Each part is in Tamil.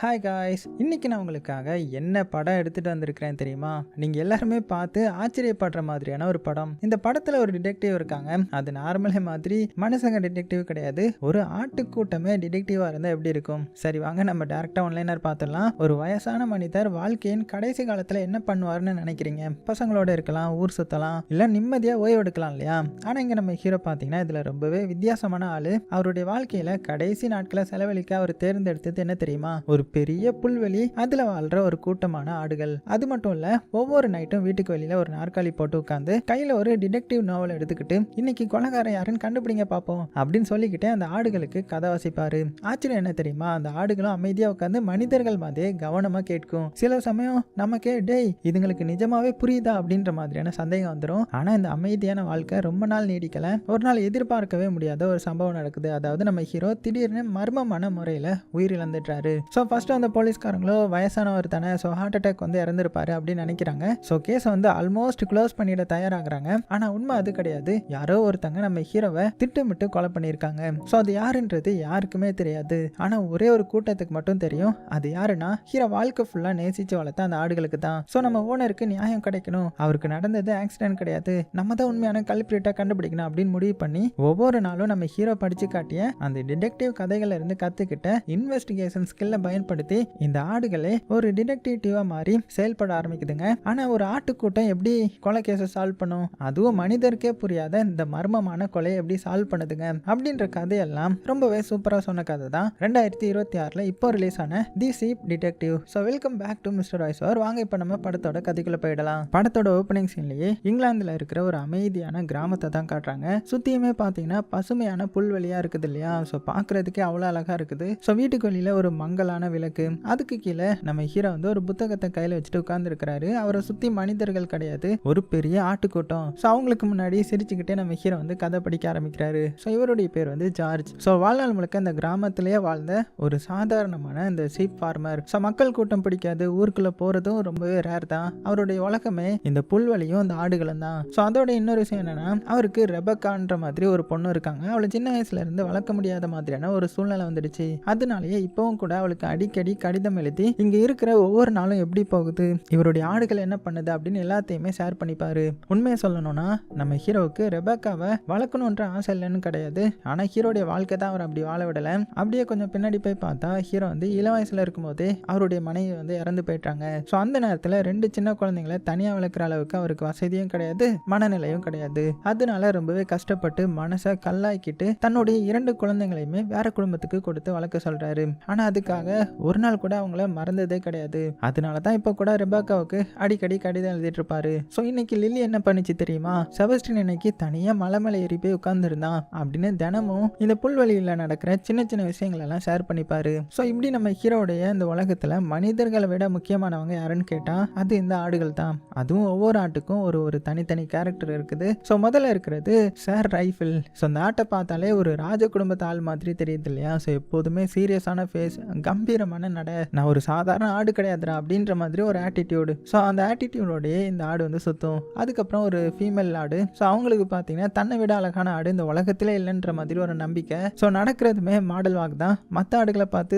ஹாய் காய்ஸ், இன்னைக்கு நான் உங்களுக்காக என்ன படம் எடுத்துட்டு வந்திருக்கிறேன் தெரியுமா? நீங்க எல்லாருமே பார்த்து ஆச்சரியப்படுற மாதிரியான ஒரு படம். இந்த படத்துல ஒரு டிடெக்டிவ் இருக்காங்க. அது நார்மலே மாதிரி மனுஷங்க டிடெக்டிவ் கிடையாது, ஒரு ஆட்டுக்கூட்டமே டிடெக்டிவா இருந்தா எப்படி இருக்கும்? சரி வாங்க நம்ம டைரக்டா ஒன்லைனர் பார்த்துடலாம். ஒரு வயசான மனிதர் வாழ்க்கையின் கடைசி காலத்துல என்ன பண்ணுவாருன்னு நினைக்கிறீங்க? பசங்களோட இருக்கலாம், ஊர் சுத்தலாம், இல்ல நிம்மதியா ஓய்வு எடுக்கலாம் இல்லையா? ஆனா இங்க நம்ம ஹீரோ பாத்தீங்கன்னா இதுல ரொம்பவே வித்தியாசமான ஆளு. அவருடைய வாழ்க்கையில கடைசி நாட்களை செலவழிக்க அவர் தேர்ந்தெடுத்தது என்ன தெரியுமா? ஒரு பெரிய புல்வெளி, அதுல வாழ்ற ஒரு கூட்டமான ஆடுகள். அது மட்டும் இல்ல, ஒவ்வொரு நைட்டும் வீட்டுக்கு வெளியில ஒரு நாற்காலி போட்டு உட்காந்து கையில ஒரு டிடெக்டிவ் நாவல் எடுத்துக்கிட்டு இன்னைக்கு கொலைகாரன் யாருன்னு கண்டுபிடிங்க பாப்போம் அப்படின்னு சொல்லிக்கிட்டே அந்த ஆடுகளுக்கு கதை வாசிப்பாரு. ஆச்சரியம் என்ன தெரியுமா? அந்த ஆடுகளும் அமைதியா உட்காந்து மனிதர்கள் மாதிரியே கவனமா கேட்கும். சில சமயம் நமக்கே டேய் இதுங்களுக்கு நிஜமாவே புரியுதா அப்படின்ற மாதிரியான சந்தேகம் வந்துடும். ஆனா இந்த அமைதியான வாழ்க்கை ரொம்ப நாள் நீடிக்கல. ஒரு நாள் எதிர்பார்க்கவே முடியாத ஒரு சம்பவம் நடக்குது. அதாவது நம்ம ஹீரோ திடீர்னு மர்மமான முறையில உயிரிழந்துட்டாரு. ஸோ ஃபர்ஸ்ட் அந்த போலீஸ்காரங்களோ வயசானவர் தானே, ஸோ ஹார்ட் அட்டாக் வந்து இறந்துருப்பாரு அப்படின்னு நினைக்கிறாங்க. ஸோ கேஸை வந்து ஆல்மோஸ்ட் க்ளோஸ் பண்ணிட தயாராகிறாங்க. ஆனா உண்மை அது கிடையாது. யாரோ ஒருத்தங்க நம்ம ஹீரோவை திட்டமிட்டு கொலை பண்ணியிருக்காங்க. ஸோ அது யாருன்றது யாருக்குமே தெரியாது. ஆனா ஒரே ஒரு கூட்டத்துக்கு மட்டும் தெரியும். அது யாருன்னா ஹீரோ வாழ்க்கை ஃபுல்லா நேசிச்சு வளர்த்த அந்த ஆடுகளுக்கு தான். ஸோ நம்ம ஓனருக்கு நியாயம் கிடைக்கணும், அவருக்கு நடந்தது ஆக்சிடென்ட் கிடையாது, நம்ம தான் உண்மையான கல்பிரிட்டா கண்டுபிடிக்கணும் அப்படின்னு முடிவு பண்ணி ஒவ்வொரு நாளும் நம்ம ஹீரோ படிச்சு காட்டிய அந்த டிடெக்டிவ் கதைகள்ல இருந்து கத்துக்கிட்ட இன்வெஸ்டிகேஷன் ஸ்கில்ல பயன்படுத்தி இந்த ஆடுகளே ஒரு டிடெக்டிவா மாறி செயல்பட ஆரம்பிக்குதுங்க. ஆனா ஒரு ஆட்டுக்கூட்டம் எப்படி கொலை கேஸை சால்வ் பண்ணும்? அதுவும் மனிதருக்கே புரியாத இந்த மர்மமான கொலையை எப்படி சால்வ் பண்ணுதுங்க அப்படின்ற கதையெல்லாம் ரொம்பவே சூப்பரா சொன்ன கதை தான் 2026 இப்போ ரிலீஸ் ஆன the chief detective. So welcome back to mister voice over. வாங்க இப்போ நம்ம படத்தோட கதைக்குள்ள போயிடலாம். படத்தோட ஓப்பனிங் சீன்லயே இங்கிலாந்துல இருக்கிற ஒரு அமைதியான கிராமத்தை தான் காட்டுறாங்க. சுத்தியுமே பாத்தீங்கன்னா பசுமையான புல்வெளியா இருக்குது இல்லையா? ஸோ பாக்குறதுக்கே அவ்வளவு அழகா இருக்குது. ஸோ வீட்டுக்கு வெளியில ஒரு மங்கலான விளக்கு, அதுக்கு கீழே நம்ம ஹீரோ வந்து ஒரு புத்தகத்தை கையில வச்சுட்டு உட்கார்ந்து இருக்கிறாரு. அவரை சுத்தி மனிதர்கள் கிடையாது, ஒரு பெரிய ஆட்டுக்கூட்டம். ஸோ அவங்களுக்கு முன்னாடி சிரிச்சுக்கிட்டே நம்ம ஹீரோ வந்து கதை படிக்க ஆரம்பிக்கிறாரு. ஸோ இவருடைய பேர் வந்து ஜார்ஜ். ஸோ வாழ்நாள் முழுக்க இந்த கிராமத்திலேயே வாழ்ந்த ஒரு சாதாரணமான இந்த சீப் ஃபார்மர். ஸோ மக்கள் கூட்டம் பிடிக்காது, ஊருக்குள்ள போறதும் ரொம்பவே ரேர் தான். அவருடைய உலகமே இந்த புல்வெளியும் இந்த ஆடுகளும் தான். ஸோ அதோட இன்னொரு விஷயம் என்னன்னா, அவருக்கு ரெபக்கான்ற மாதிரி ஒரு பொண்ணு இருக்காங்க. அவளை சின்ன வயசுல இருந்து வளர்க்க முடியாத மாதிரியான ஒரு சூழ்நிலை வந்துடுச்சு. அதனாலேயே இப்பவும் கூட அவளுக்கு அடிக்கடி கடிதம் எழுதி இங்க இருக்கிற ஒவ்வொரு நாளும் எப்படி போகுது, இவருடைய ஆடுகள் என்ன பண்ணுது அப்படின்னு எல்லாத்தையுமே ஷேர் பண்ணிப்பாரு. உண்மையை சொல்லணும்னா நம்ம ஹீரோவுக்கு ரெபக்காவை வளர்க்கணுன்ற ஆசை இல்லைன்னு கிடையாது. ஆனா ஹீரோடைய வாழ்க்கை தான் அவர் அப்படி வாழ விடல. அப்படியே கொஞ்சம் பின்னாடி போய் பார்த்தா ஹீரோ வந்து இள வயசுல இருக்கும் போதே அவருடைய மனைவி வந்து இறந்து போயிட்டாங்க. ஸோ அந்த நேரத்துல 2 சின்ன குழந்தைங்களை தனியா வளர்க்குற அளவுக்கு அவருக்கு வசதியும் கிடையாது, மனநிலையும் கிடையாது. அதனால ரொம்பவே கஷ்டப்பட்டு மனசை கல்லாக்கிட்டு தன்னுடைய 2 குழந்தைங்களையுமே வேற குடும்பத்துக்கு கொடுத்து வளர்க்க சொல்றாரு. ஆனா அதுக்காக ஒரு நாள் கூட அவங்கள மறந்ததே கிடையாது. அதனாலதான் இப்ப கூட ரெபக்காவுக்கு அடிக்கடி கடிதம் எழுதிட்டு இருப்பாரு. சோ இன்னைக்கு லில்லி என்ன பண்ணிச்சு தெரியுமா? செபஸ்டின் இன்னைக்கு தனியா மலை மேல ஏறி போய் உட்கார்ந்து இருந்தான் அப்படின்னு தினமும் இந்த புல்வெளியில நடக்கிற சின்ன சின்ன விஷயங்கள் எல்லாம் ஷேர் பண்ணிப்பாரு. சோ இப்படி நம்ம ஹீரோடைய இந்த உலகத்துல மனிதர்களை விட முக்கியமானவங்க யாருன்னு கேட்டா அது இந்த ஆடுகள் தான். அதுவும் ஒவ்வொரு ஆட்டுக்கும் ஒரு தனித்தனி கேரக்டர் இருக்குது. சோ முதல்ல இருக்கிறது சார் ரைஃபிள். சோ இந்த ஆட்டை பார்த்தாலே ஒரு ராஜ குடும்பத்து ஆள் மாதிரி தெரியுது இல்லையா? சோ எப்போதுமே சீரியஸான ஃபேஸ், கம்பீரமான நட, நான் ஒரு சாதாரண ஆடு கிடையாதுரா அப்படின்ற மாதிரி ஒரு ஆட்டிடியூடு. ஸோ அந்த ஆட்டிடியூடோடய இந்த ஆடு வந்து சுத்தும். அதுக்கப்புறம் ஒரு ஃபீமேல் ஆடு. ஸோ அவங்களுக்கு பார்த்தீங்கன்னா தன்னை விட அழகான ஆடு இந்த உலகத்திலே இல்லைன்ற மாதிரி ஒரு நம்பிக்கை. ஸோ நடக்கிறதுமே மாடல் வாக் தான். மற்ற ஆடுகளை பார்த்து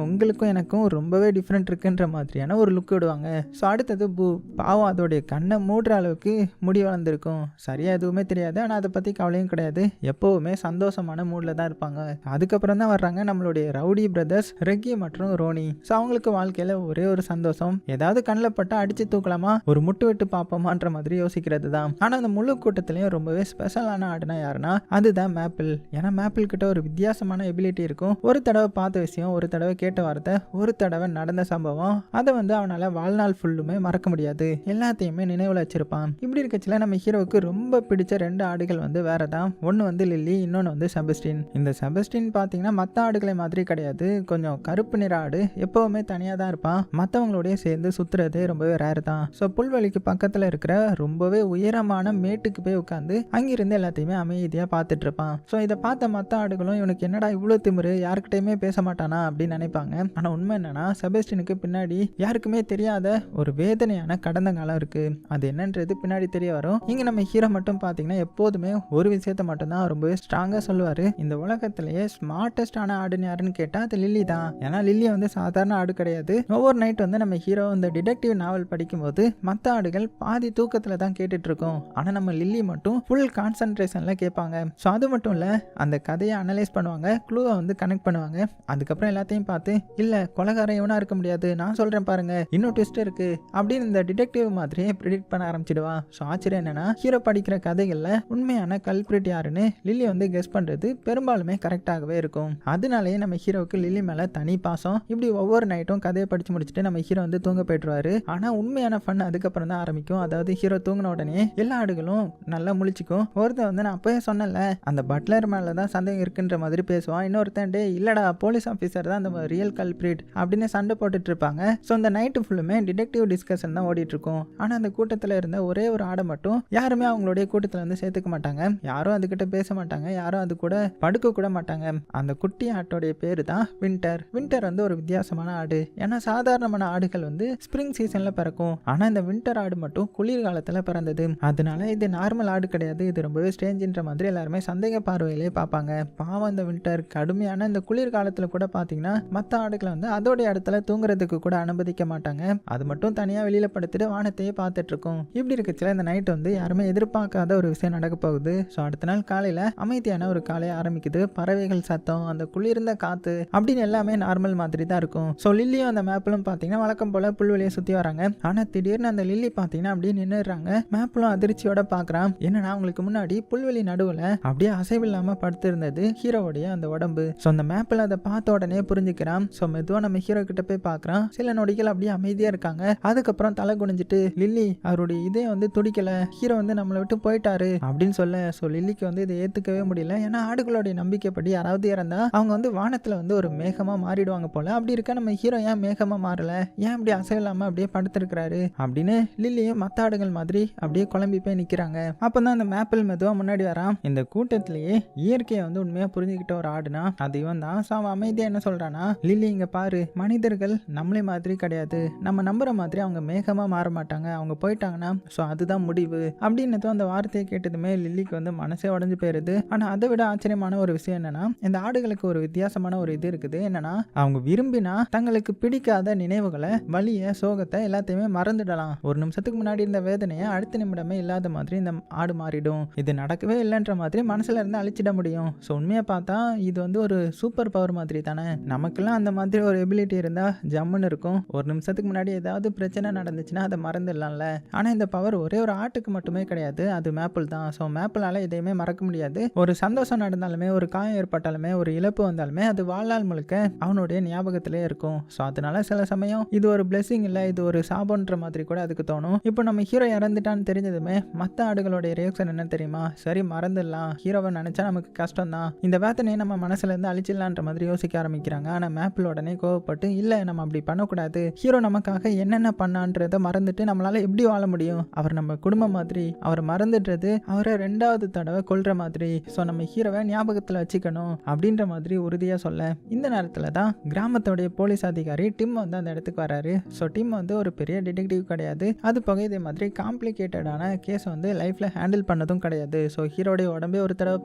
உங்களுக்கும் எனக்கும் ரொம்பவே டிஃப்ரெண்ட் இருக்குன்ற மாதிரியான ஒரு லுக் விடுவாங்க. ஸோ அடுத்தது பூ. பாவம் அதோடைய கண்ணை மூடுற அளவுக்கு முடி வளர்ந்துருக்கும். சரியா எதுவுமே தெரியாது, ஆனால் அதை பற்றி கவலையும் கிடையாது. எப்போவுமே சந்தோஷமான மூடில் தான் இருப்பாங்க. அதுக்கப்புறம் தான் வர்றாங்க நம்மளுடைய ரவுடி பிரதர்ஸ் ரெக்கி மற்றும் ரோனி. ஸோ அவங்களுக்கு வாழ்க்கையில ஒரே ஒரு சந்தோஷம், ஏதாவது கண்ணில் பட்டா அடிச்சு தூக்கலாமா, ஒரு முட்டு விட்டு பார்ப்போமான்ற மாதிரி யோசிக்கிறது தான். ஆனா அந்த முழு கூட்டத்திலையும் ரொம்பவே ஸ்பெஷலான ஆடுனா யாருன்னா அதுதான் மேப்பிள். ஏன்னா மேப்பிள் கிட்ட ஒரு வித்தியாசமான எபிலிட்டி இருக்கும். ஒரு தடவை பார்த்த விஷயம், ஒரு தடவை கேட்ட வார்த்தை, ஒரு தடவை நடந்த சம்பவம், அதை வந்து அவனால வாழ்நாள் ஃபுல்லுமே மறக்க முடியாது, எல்லாத்தையுமே நினைவுல வச்சிருப்பான். இப்படி இருக்கச்சுல நம்ம ஹீரோவுக்கு ரொம்ப பிடிச்ச 2 ஆடுகள் வந்து வேறதான். ஒன்னு வந்து லில்லி, இன்னொன்னு வந்து செபஸ்டின். இந்த செபஸ்டின் பாத்தீங்கன்னா மற்ற ஆடுகளை மாதிரி கிடையாது, கொஞ்சம் கருப்பு நிற ஆடு, எப்பவுமே தனியா தான் இருப்பான். மற்றவங்களோடய சேர்ந்து சுத்துறது ரொம்பவே ரேர் தான். ஸோ புல்வெளிக்கு பக்கத்துல இருக்கிற ரொம்பவே உயரமான மேட்டுக்கு போய் உட்காந்து அங்கிருந்து எல்லாத்தையுமே அமைதியா பார்த்துட்டு இருப்பான். ஸோ இதை பார்த்த மற்ற ஆடுகளும் இவனுக்கு என்னடா இவ்வளவு திமிரு, யாருக்கிட்டையுமே பேச மாட்டானா அப்படின்னு நினைப்பாங்க. ஆனா உண்மை என்னன்னா செபஸ்டினுக்கு பின்னாடி யாருக்குமே தெரியாத ஒரு வேதனையான கடந்த காலம் இருக்கு. அது என்னன்றது பின்னாடி தெரிய வரும். இங்க நம்ம ஹீரோ மட்டும் பாத்தீங்கன்னா எப்போதுமே ஒரு விஷயத்த மட்டும் தான் ரொம்பவே ஸ்ட்ராங்கா சொல்லுவாரு. இந்த உலகத்திலேயே ஸ்மார்ட்டஸ்டான ஆடுன்னு யாருன்னு கேட்டா அது லில்லி தான். ஏன்னா லில்லி லில்லி வந்து சாதாரண ஆடு கிடையாது. ஒவ்வொரு நைட் வந்து நம்ம ஹீரோ இந்த டிடெக்டிவ் நாவல் படிக்கும்போது மற்ற ஆடுகள் பாதி தூக்கத்தில் தான் கேட்டுட்டு இருக்கோம். ஆனால் நம்ம லில்லி மட்டும் ஃபுல் கான்சன்ட்ரேஷன்ல கேட்பாங்க. ஸோ அது மட்டும் இல்லை, அந்த கதையை அனலைஸ் பண்ணுவாங்க, க்ளூவை வந்து கனெக்ட் பண்ணுவாங்க. அதுக்கப்புறம் எல்லாத்தையும் பார்த்து இல்லை கொலைகாரன் இவனா இருக்க முடியாது, நான் சொல்கிறேன் பாருங்க, இன்னும் ட்விஸ்ட் இருக்கு அப்படின்னு இந்த டிடெக்டிவ் மாதிரியே ப்ரிடிக்ட் பண்ண ஆரம்பிச்சிடுவான். ஸோ ஆச்சரியம் என்னன்னா, ஹீரோ படிக்கிற கதைகளில் உண்மையான கல்பிரிட் யாருன்னு லில்லி வந்து கெஸ் பண்ணுறது பெரும்பாலுமே கரெக்டாகவே இருக்கும். அதனாலேயே நம்ம ஹீரோவுக்கு லில்லி மேலே தனி பாசம். இப்படி ஒவ்வொரு நைட்டும் கதையை படித்து முடிச்சுட்டு நம்ம ஹீரோ வந்து தூங்க போய்ட்டுருவாரு. ஆனால் உண்மையான ஃபன் அதுக்கப்புறம் தான் ஆரம்பிக்கும். அதாவது ஹீரோ தூங்கின உடனே எல்லா ஆடுகளும் நல்லா முழிச்சிக்கும். ஒருத்தன் வந்து நான் அப்பவே சொன்னல அந்த பட்லர் மேலே தான் சந்தேகம் இருக்குன்ற மாதிரி பேசுவான். இன்னொருத்தன் டே இல்லடா போலீஸ் ஆஃபீஸர் தான் அந்த ரியல் கல்பிரிட் அப்படின்னு சண்டை போட்டுட்டு இருப்பாங்க. ஸோ அந்த நைட்டு ஃபுல்லுமே டிடெக்டிவ் டிஸ்கஷன் தான் ஓடிட்டு இருக்கும். ஆனால் அந்த கூட்டத்தில் இருந்த ஒரே ஒரு ஆடை மட்டும் யாருமே அவங்களுடைய கூட்டத்தில் வந்து சேர்த்துக்க மாட்டாங்க. யாரும் அதுக்கிட்ட பேச மாட்டாங்க, யாரும் அது கூட படுக்க கூட மாட்டாங்க. அந்த குட்டி ஆட்டோடைய பேரு தான் வின்டர். வின்டர் வந்து ஒரு வித்தியாசமான ஆடு. ஏன்னா சாதாரணமான ஆடுகள் வந்து ஸ்ப்ரிங் சீசன்ல பிறக்கும். ஆனா இந்த வின்டர் ஆடு மட்டும் குளிர்காலத்துல பிறந்தது. அதனால இது நார்மல் ஆடு கிடையாது, இது ரொம்பவே ஸ்ட்ரேஞ்சுன்ற மாதிரி எல்லாருமே சந்தேக பார்வையிலே பார்ப்பாங்க. பாவம் இந்த வின்டர் கடுமையான இந்த குளிர்காலத்துல கூட பாத்தீங்கன்னா மற்ற ஆடுகளை வந்து அதோடைய இடத்துல தூங்குறதுக்கு கூட அனுமதிக்க மாட்டாங்க. அது மட்டும் தனியா வெளியில படுத்துட்டு வானத்தையே பார்த்துட்டு இருக்கும். இப்படி இருக்கச்சுல இந்த நைட் வந்து யாருமே எதிர்பார்க்காத ஒரு விஷயம் நடக்க போகுது. ஸோ அடுத்த நாள் காலையில அமைதியான ஒரு காலை ஆரம்பிக்குது. பறவைகள் சத்தம், அந்த குளிர்ந்த காத்து அப்படின்னு எல்லாமே நார்மல் மாதிரி தான் இருக்கும். ஸோ லில்லியும் அந்த மேப்பிலும் பார்த்தீங்கன்னா வழக்கம் போல புல்வெளியை சுற்றி வராங்க. ஆனால் திடீர்னு அந்த லில்லி பார்த்தீங்கன்னா அப்படியே நின்றுறாங்க. மேப்பிலும் அதிர்ச்சியோட பார்க்குறான். என்னன்னா அவங்களுக்கு முன்னாடி புல்வெளி நடுவில் அப்படியே அசைவில்லாமல் படுத்து இருந்தது ஹீரோவுடைய அந்த உடம்பு. ஸோ அந்த மேப்பில் அதை பார்த்த உடனே புரிஞ்சுக்கிறான். ஸோ மெதுவாக நம்ம ஹீரோ கிட்ட போய் பார்க்குறான். சில நொடிகள் அப்படியே அமைதியாக இருக்காங்க. அதுக்கப்புறம் தலை குனிஞ்சிட்டு லில்லி அவருடைய இதயம் வந்து துடிக்கல, ஹீரோ வந்து நம்மளை விட்டு போயிட்டாரு அப்படின்னு சொல்ல. ஸோ லில்லிக்கு வந்து இதை ஏற்றுக்கவே முடியல. ஏன்னா ஆடுகளுடைய நம்பிக்கைப்படி யாராவது இறந்தா அவங்க வந்து வானத்தில் வந்து ஒரு மேகமா மாறிடுவாங்க போல. அப்படி இருக்க நம்ம ஹீரோ ஏன் மேகமா மாறல, ஏன் இப்படி அசைவில்லாம அப்படியே படுத்திருக்கிறாரு அப்படின்னு லில்லியும் மற்ற ஆடுகள் மாதிரி அப்படியே குழம்பி போய் நிற்கிறாங்க. அப்பதான் அந்த மேப்பிள் மெதுவா முன்னாடி வரான். இந்த கூட்டத்திலேயே இயற்கையை வந்து உண்மையா புரிஞ்சுக்கிட்ட ஒரு ஆடுனா அது இவன் தான். ஸோ அவன் அமைதியா என்ன சொல்றானா, லில்லி இங்க பாரு, மனிதர்கள் நம்மளே மாதிரி கிடையாது, நம்ம நம்புற மாதிரி அவங்க மேகமா மாற மாட்டாங்க, அவங்க போயிட்டாங்கன்னா ஸோ அதுதான் முடிவு அப்படின்னு அந்த வார்த்தையை கேட்டதுமே லில்லிக்கு வந்து மனசே உடஞ்சு போயிருது. ஆனா அதை விட ஆச்சரியமான ஒரு விஷயம் என்னன்னா, இந்த ஆடுகளுக்கு ஒரு வித்தியாசமான ஒரு இது இருக்குது. என்னன்னா அவங்க விரும்பினா தங்களுக்கு பிடிக்காத நினைவுகளை, வலிய, சோகத்தை எல்லாத்தையுமே மறந்துடலாம். ஒரு நிமிஷத்துக்கு முன்னாடி இந்த வேதனையை அடுத்த நிமிடமே இல்லாத மாதிரி இந்த ஆடு மாறிடும். இது நடக்கவே இல்லைன்ற மாதிரி மனசுல இருந்து அழிச்சிட முடியும். ஸோ உண்மையா பார்த்தா இது வந்து ஒரு சூப்பர் பவர் மாதிரி தானே. நமக்கெல்லாம் அந்த மாதிரி ஒரு எபிலிட்டி இருந்தா ஜம்முன்னு இருக்கும். ஒரு நிமிஷத்துக்கு முன்னாடி ஏதாவது பிரச்சனை நடந்துச்சுன்னா அதை மறந்துடலாம்ல. ஆனா இந்த பவர் ஒரே ஒரு ஆட்டுக்கு மட்டுமே கிடையாது, அது மேப்பிள் தான். ஸோ மேப்பிளால எதையுமே மறக்க முடியாது. ஒரு சந்தோஷம் நடந்தாலுமே, ஒரு காயம் ஏற்பட்டாலுமே, ஒரு இழப்பு வந்தாலுமே அது வாழ்நாள் முழுக்க அவனுடைய ஞாபகத்திலே இருக்கும். ஸோ அதனால சில சமயம் இது ஒரு பிளெஸிங் இல்லை, இது ஒரு சாபன்ற மாதிரி கூட அதுக்கு தோணும். இப்போ நம்ம ஹீரோ இறந்துட்டான்னு தெரிஞ்சதுமே மற்ற ஆடுகளுடைய ரியாக்ஷன் என்ன தெரியுமா, சரி மறந்துடலாம், ஹீரோவை நினைச்சா நமக்கு கஷ்டம் தான், இந்த வேதனையை நம்ம மனசுல இருந்து அழிச்சிடலான்ற மாதிரி யோசிக்க ஆரம்பிக்கிறாங்க. ஆனால் மேப்பிள் உடனே கோவப்பட்டு இல்லை நம்ம அப்படி பண்ணக்கூடாது, ஹீரோ நமக்காக என்னென்ன பண்ணான்றதை மறந்துட்டு நம்மளால எப்படி வாழ முடியும், அவர் நம்ம குடும்பம் மாதிரி, அவர் மறந்துடுறது அவரை 2வது தடவை கொல்ற மாதிரி. ஸோ நம்ம ஹீரோவை ஞாபகத்தில் வச்சுக்கணும் அப்படின்ற மாதிரி உறுதியாக சொல்ல, இந்த நேரத்தில் தான் கிராமத்தோடைய போலீஸ் அதிகாரி டிம் வந்து அந்த இடத்துக்கு வராரு. ஸோ டிம் வந்து ஒரு பெரிய டிடெக்டிவ் கிடையாது, அது போக இதே மாதிரி காம்ப்ளிகேட்டடான கேஸ் வந்து லைஃப்பில் ஹேண்டில் பண்ணதும் கிடையாது. ஸோ ஹீரோடைய உடம்பே ஒரு தடவை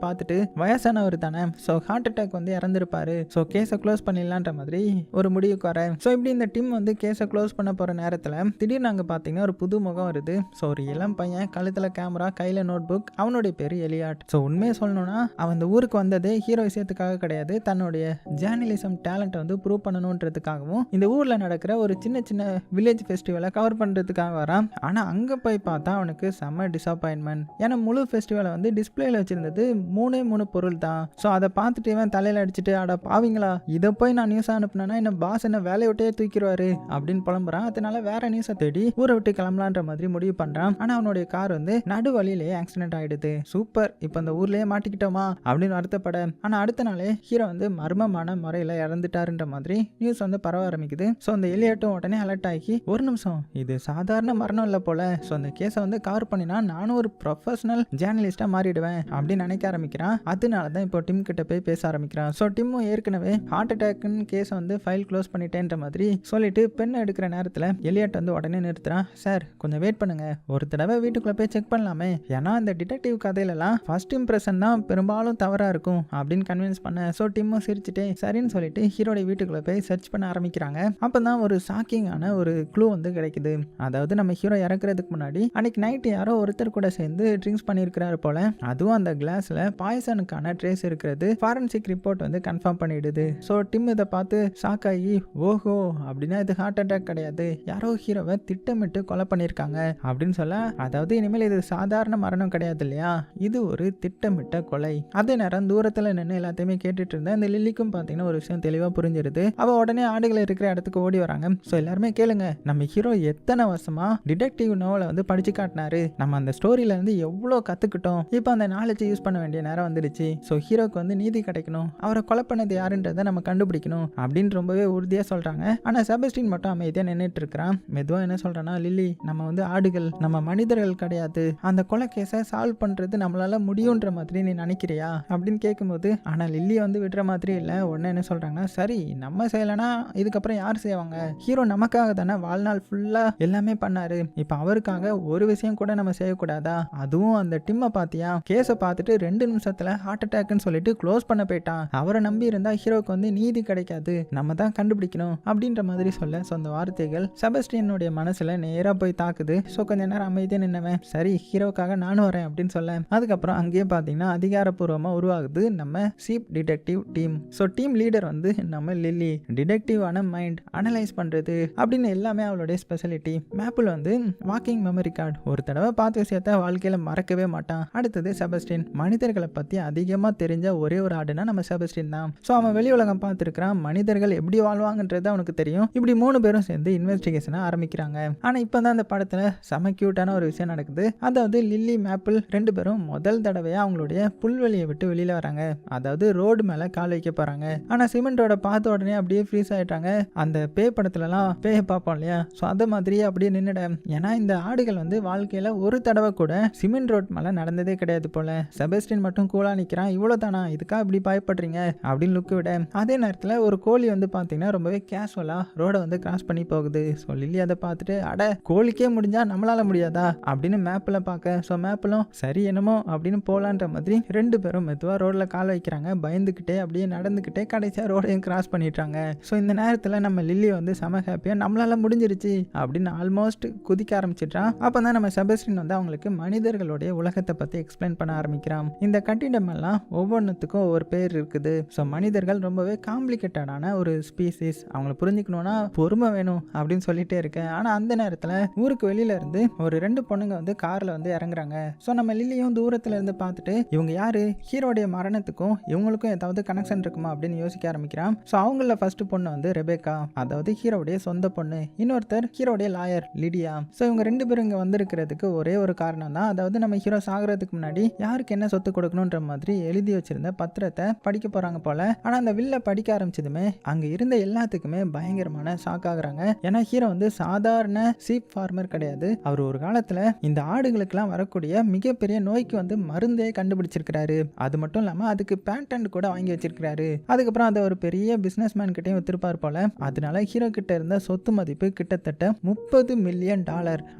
பார்த்துட்டு வயசானவர் தானே, ஸோ ஹார்ட் அட்டாக் வந்து இறந்துருப்பாரு, ஸோ கேஸை க்ளோஸ் பண்ணிடலான்ற மாதிரி ஒரு முடிவுக்கு வர. ஸோ இப்படி இந்த டிம் வந்து கேஸை க்ளோஸ் பண்ண போகிற நேரத்தில் திடீர்னு அங்கே பார்த்தீங்கன்னா ஒரு புது முகம் வருது. ஸோ ஒரு இளம் பையன், கழுத்தில் கேமரா, கையில் நோட் புக். அவனுடைய பேர் எலியாட். ஸோ உண்மையை சொல்லணும்னா அவன் இந்த ஊருக்கு வந்ததே ஹீரோ விஷயத்துக்காக கிடையாது, தன்னுடைய ஜேர்னலிசம் டேலண்ட்டை வந்து ப்ரூவ் பண்ணணுன்றதுக்காகவும் இந்த ஊரில் நடக்கிற ஒரு சின்ன சின்ன வில்லேஜ் ஃபெஸ்டிவலை கவர் பண்ணுறதுக்காக வரான். ஆனால் அங்கே போய் பார்த்தா அவனுக்கு செம்ம டிசப்பாயின்மெண்ட். ஏன்னா முழு ஃபெஸ்டிவலை வந்து டிஸ்பிளேல வச்சிருந்தது 3 பொருள் தான். ஸோ அதை பார்த்துட்டு இவன் தலையில் அடிச்சுட்டு அட பாவீங்களா, இதை போய் நான் நியூஸ் அனுப்புனேன்னா என்ன பாஸ் என்ன வேலையை விட்டே தூக்கிடுவாரு அப்படின்னு புலம்புறான். அதனால வேற நியூஸை தேடி ஊரை விட்டு கிளம்பலான்ற மாதிரி முடிவு பண்றான். ஆனால் அவனுடைய கார் வந்து நடு வழியிலேயே ஆக்சிடென்ட் ஆயிடுது. சூப்பர், இப்போ அந்த ஊர்லயே மாட்டிக்கிட்டோமா அப்படின்னு வருத்தப்பட. ஆனால் அடுத்த நாளே ஹீரோ வந்து மர்மமான முறையில் இறந்துட்டாருன்ற மாதிரி நியூஸ் வந்து பரவ ஆரம்பிக்குது. ஸோ அந்த எலியாட்டும் உடனே அலர்ட் ஆகி ஒரு நிமிஷம், இது சாதாரண மரணம் இல்லை போல, ஸோ அந்த கேஸை வந்து கவர் பண்ணினா நானும் ஒரு ப்ரொஃபஷனல் ஜேர்னலிஸ்டா மாறிடுவேன் அப்படின்னு நினைக்க ஆரம்பிக்கிறான். அதனால தான் இப்போ டிம் கிட்ட போய் பேச ஆரம்பிக்கிறான். ஸோ டிம்மும் ஏற்கனவே ஹார்ட் அட்டாக்னு கேஸை வந்து ஃபைல் க்ளோஸ் பண்ணிட்டேன்ற மாதிரி சொல்லிட்டு பெண்ணை எடுக்கிற நேரத்தில் எலியாட் வந்து உடனே நிறுத்துறான். சார் கொஞ்சம் வெயிட் பண்ணுங்க, ஒரு தடவை வீட்டுக்குள்ள போய் செக் பண்ணலாமே, ஏன்னா இந்த டிடெக்டிவ் கதையிலலாம் ஃபர்ஸ்ட் இம்ப்ரெஷன் தான் பெரும்பாலும் தவறா இருக்கும் அப்படின்னு கன்வின்ஸ் பண்ண. ஸோ டிம்மும் சிரிச்சுட்டே சரின்னு சொல்லிட்டு ஹீரோட வீட்டுக்கு வீட்டுக்குள்ள போய் சர்ச் பண்ண ஆரம்பிக்கிறாங்க. அப்பதான் ஒரு ஷாக்கிங்கான ஒரு க்ளூ வந்து கிடைக்குது. அதாவது நம்ம ஹீரோ இறக்குறதுக்கு முன்னாடி அன்னைக்கு நைட் யாரோ ஒருத்தர் கூட சேர்ந்து ட்ரிங்க்ஸ் பண்ணியிருக்கிறாரு போல. அதுவும் அந்த கிளாஸ்ல பாய்சனுக்கான ட்ரேஸ் இருக்கிறது ஃபாரன்சிக் ரிப்போர்ட் வந்து கன்ஃபார்ம் பண்ணிடுது. ஸோ டிம் இதை பார்த்து ஷாக் ஆகி, ஓஹோ அப்படின்னா இது ஹார்ட் அட்டாக் கிடையாது, யாரோ ஹீரோவை திட்டமிட்டு கொலை பண்ணியிருக்காங்க அப்படின்னு சொல்ல, அதாவது இனிமேல் இது சாதாரண மரணம் கிடையாது இல்லையா, இது ஒரு திட்டமிட்ட கொலை. அதே நேரம் தூரத்தில் நின்று எல்லாத்தையுமே கேட்டுட்டு இருந்த இந்த லில்லிக்கும் பார்த்தீங்கன்னா ஒரு விஷயம் தெளிவாக புரிஞ்சிருது. அவள் உடனே ஆடுகள் இருக்கிற இடத்துக்கு ஓடி வராங்க. ஸோ எல்லாருமே கேளுங்க, நம்ம ஹீரோ எத்தனை வருஷமா டிடெக்டிவ் நோவலை வந்து படிச்சு காட்டினாரு, நம்ம அந்த ஸ்டோரியில இருந்து எவ்வளோ கற்றுக்கிட்டோம், இப்போ அந்த நாலேஜை யூஸ் பண்ண வேண்டிய நேரம் வந்துடுச்சு. ஸோ ஹீரோக்கு வந்து நீதி கிடைக்கணும், அவரை கொலை பண்ணது யாருன்றதை நம்ம கண்டுபிடிக்கணும் அப்படின்னு ரொம்பவே உறுதியாக சொல்கிறாங்க. ஆனால் செபஸ்டின் மட்டும் அமைதியாக நின்றுட்டு இருக்கிறான். மெதுவாக என்ன சொல்கிறான்னா, லில்லி நம்ம வந்து ஆடுகள், நம்ம மனிதர்கள் கிடையாது, அந்த கொலை கேஸை சால்வ் பண்ணுறது நம்மளால முடியுன்ற மாதிரி நீ நினைக்கிறியா அப்படின்னு கேட்கும்போது, ஆனால் லில்லி வந்து விடுற மாதிரி இல்லை. உடனே என்ன சொல்கிறாங்கன்னா, சரி நம்ம செய்யலைன்னா இதுக்கப்புறம் யார் செய்வாங்க, ஹீரோ நமக்காக தானே வாழ்நாள் ஃபுல்லாக எல்லாமே பண்ணாரு, இப்போ அவருக்காக ஒரு விஷயம் கூட நம்ம செய்யக்கூடாதா, அதுவும் அந்த டிம்மை பார்த்தியா, கேஸை பார்த்துட்டு 2 நிமிஷத்தில் ஹார்ட் அட்டாக்னு சொல்லிட்டு க்ளோஸ் பண்ண போயிட்டான், அவரை நம்பி இருந்தால் ஹீரோக்கு வந்து நீதி கிடைக்காது, நம்ம தான் கண்டுபிடிக்கணும் அப்படின்ற மாதிரி சொல்ல சொந்த வார்த்தைகள் செபஸ்டியனுடைய மனசுல நேராக போய் தாக்குது. ஸோ கொஞ்ச நேரம் அமைதியாக நின்னவன், சரி ஹீரோக்காக நானும் வரேன் அப்படின்னு சொல்ல, அதுக்கப்புறம் அங்கேயே பார்த்தீங்கன்னா அதிகாரப்பூர்வமாக உருவாகுது நம்ம chief detective team. So team leader வந்து நம்ம லில்லி, டிடெக்டிவான மைண்ட் அனலைஸ் பண்ணுறது அப்படின்னு எல்லாமே அவளுடைய ஸ்பெஷாலிட்டி. மேப்பிள் வந்து வாக்கிங் மெமரி கார்டு, ஒரு தடவை பார்த்த விஷயத்த வாழ்க்கையில் மறக்கவே மாட்டான். அடுத்தது செபஸ்டின், மனிதர்களை பற்றி அதிகமாக தெரிஞ்ச ஒரே ஒரு ஆடுனா நம்ம செபஸ்டின் தான். ஸோ அவன் வெளி உலகம் பார்த்துருக்கிறான், மனிதர்கள் எப்படி வாழ்வாங்கன்றது அவனுக்கு தெரியும். இப்படி 3 பேரும் சேர்ந்து இன்வெஸ்டிகேஷனை ஆரம்பிக்கிறாங்க. ஆனால் இப்போ தான் அந்த படத்தில் செம கியூட்டான ஒரு விஷயம் நடக்குது. அதாவது லில்லி மேப்பிள் 2 பேரும் முதல் தடவையாக அவங்களுடைய புல்வெளியை விட்டு வெளியில் வராங்க. அதாவது ரோடு மேலே கால் வைக்க போகிறாங்க. ஆனால் சிமெண்ட் ரோட பார்த்த உடனே அப்படியே ஃப்ரீஸ் ஆகிட்டாங்க. அந்த பேய் படத்துலலாம் பேயை பார்ப்போம் இல்லையா, ஸோ அதை மாதிரியே அப்படியே நின்றுட. ஏன்னா இந்த ஆடுகள் வந்து வாழ்க்கையில் ஒரு தடவை கூட சிமெண்ட் ரோட் மேலே நடந்ததே கிடையாது போல. செபஸ்டின் மட்டும் கூலாக நிற்கிறான், இவ்வளோ தானா, இதுக்காக இப்படி பயப்படுறீங்க அப்படின்னு லுக்கு விட. அதே நேரத்தில் ஒரு கோழி வந்து பார்த்தீங்கன்னா ரொம்பவே கேஷுவலாக ரோடை வந்து கிராஸ் பண்ணி போகுது. ஸோ லில்லி அதை பார்த்துட்டு, அட கோழிக்கே முடிஞ்சா நம்மளால முடியாதா அப்படின்னு மேப்பில் பார்க்க, ஸோ மேப்பிலும் சரி என்னமோ அப்படின்னு போகலான்ற மாதிரி 2 பேரும் மெதுவாக ரோடில் கால் வைக்கிறாங்க. பயந்துக்கிட்டே அப்படியே நடந்துக்கிட்டே கடைசியாக ரோடையும் கிராஸ் பண்ணிட்டாங்க. ஸோ இந்த நேரத்தில் நம்ம லில்லி வந்து செம ஹாப்பியாக நம்மளால முடிஞ்சிருச்சு அப்படின்னு ஆல்மோஸ்ட் குதிக்க ஆரம்பிச்சிட்டான். அப்போ தான் நம்ம செபஸ்டின் வந்து அவங்களுக்கு மனிதர்களுடைய உலகத்தை பற்றி எக்ஸ்பிளைன் பண்ண ஆரம்பிக்கிறான். இந்த கட்டிடம் எல்லாம் ஒவ்வொன்றுத்துக்கும் ஒவ்வொரு பேர் இருக்குது. ஸோ மனிதர்கள் ரொம்பவே காம்ப்ளிகேட்டடான ஒரு ஸ்பீசிஸ், அவங்களை புரிஞ்சுக்கணும்னா பொறுமை வேணும் அப்படின்னு சொல்லிட்டே இருக்கேன். ஆனால் அந்த நேரத்தில் ஊருக்கு வெளியில இருந்து ஒரு 2 பொண்ணுங்க வந்து காரில் வந்து இறங்குறாங்க. ஸோ நம்ம லில்லியும் தூரத்தில் இருந்து பார்த்துட்டு, இவங்க யாரு, ஹீரோடைய மரணத்துக்கும் இவங்களுக்கும் ஏதாவது கனெக்ஷன் இருக்குமா அப்படின்னு யோசிக்க ஆரம்பிக்கிறான். ஸோ அவங்கள ஃபர்ஸ்ட் பொண்ணு வந்து ரெபேக்கா, அதாவது ஹீரோடைய சொந்த பொண்ணு. இன்னொருத்தர் ஹீரோடைய லாயர் லிடியா. ஸோ இவங்க 2 பேரும் இங்கே வந்திருக்கிறதுக்கு ஒரே ஒரு காரணம் தான், அதாவது நம்ம ஹீரோ சாகிறதுக்கு முன்னாடி யாருக்கு என்ன சொத்து கொடுக்கணுன்ற மாதிரி எழுதி வச்சிருந்த பத்திரத்தை படிக்க போறாங்க போல. ஆனால் அந்த வில்ல படிக்க ஆரம்பிச்சதுமே அங்கே இருந்த எல்லாத்துக்குமே பயங்கரமான ஷாக் ஆகுறாங்க. ஏன்னா ஹீரோ வந்து சாதாரண சீப் ஃபார்மர் கிடையாது, அவர் ஒரு காலத்தில் இந்த ஆடுகளுக்கெல்லாம் வரக்கூடிய மிகப்பெரிய நோய்க்கு வந்து மருந்தே கண்டுபிடிச்சிருக்கிறாரு. அது மட்டும் இல்லாமல் அதுக்கு பேட்டன்ட் கூட வாங்கி வச்சிருக்கிறாரு. அதுக்கப்புறம் அதை ஒரு பெரிய பிசினஸ் மேன் கிட்டையும் வித்திருப்பார் போல. அதனால ஹீரோ கிட்ட இருந்த சொத்து மதிப்பு கிட்டத்தட்ட $30 மில்லியன்,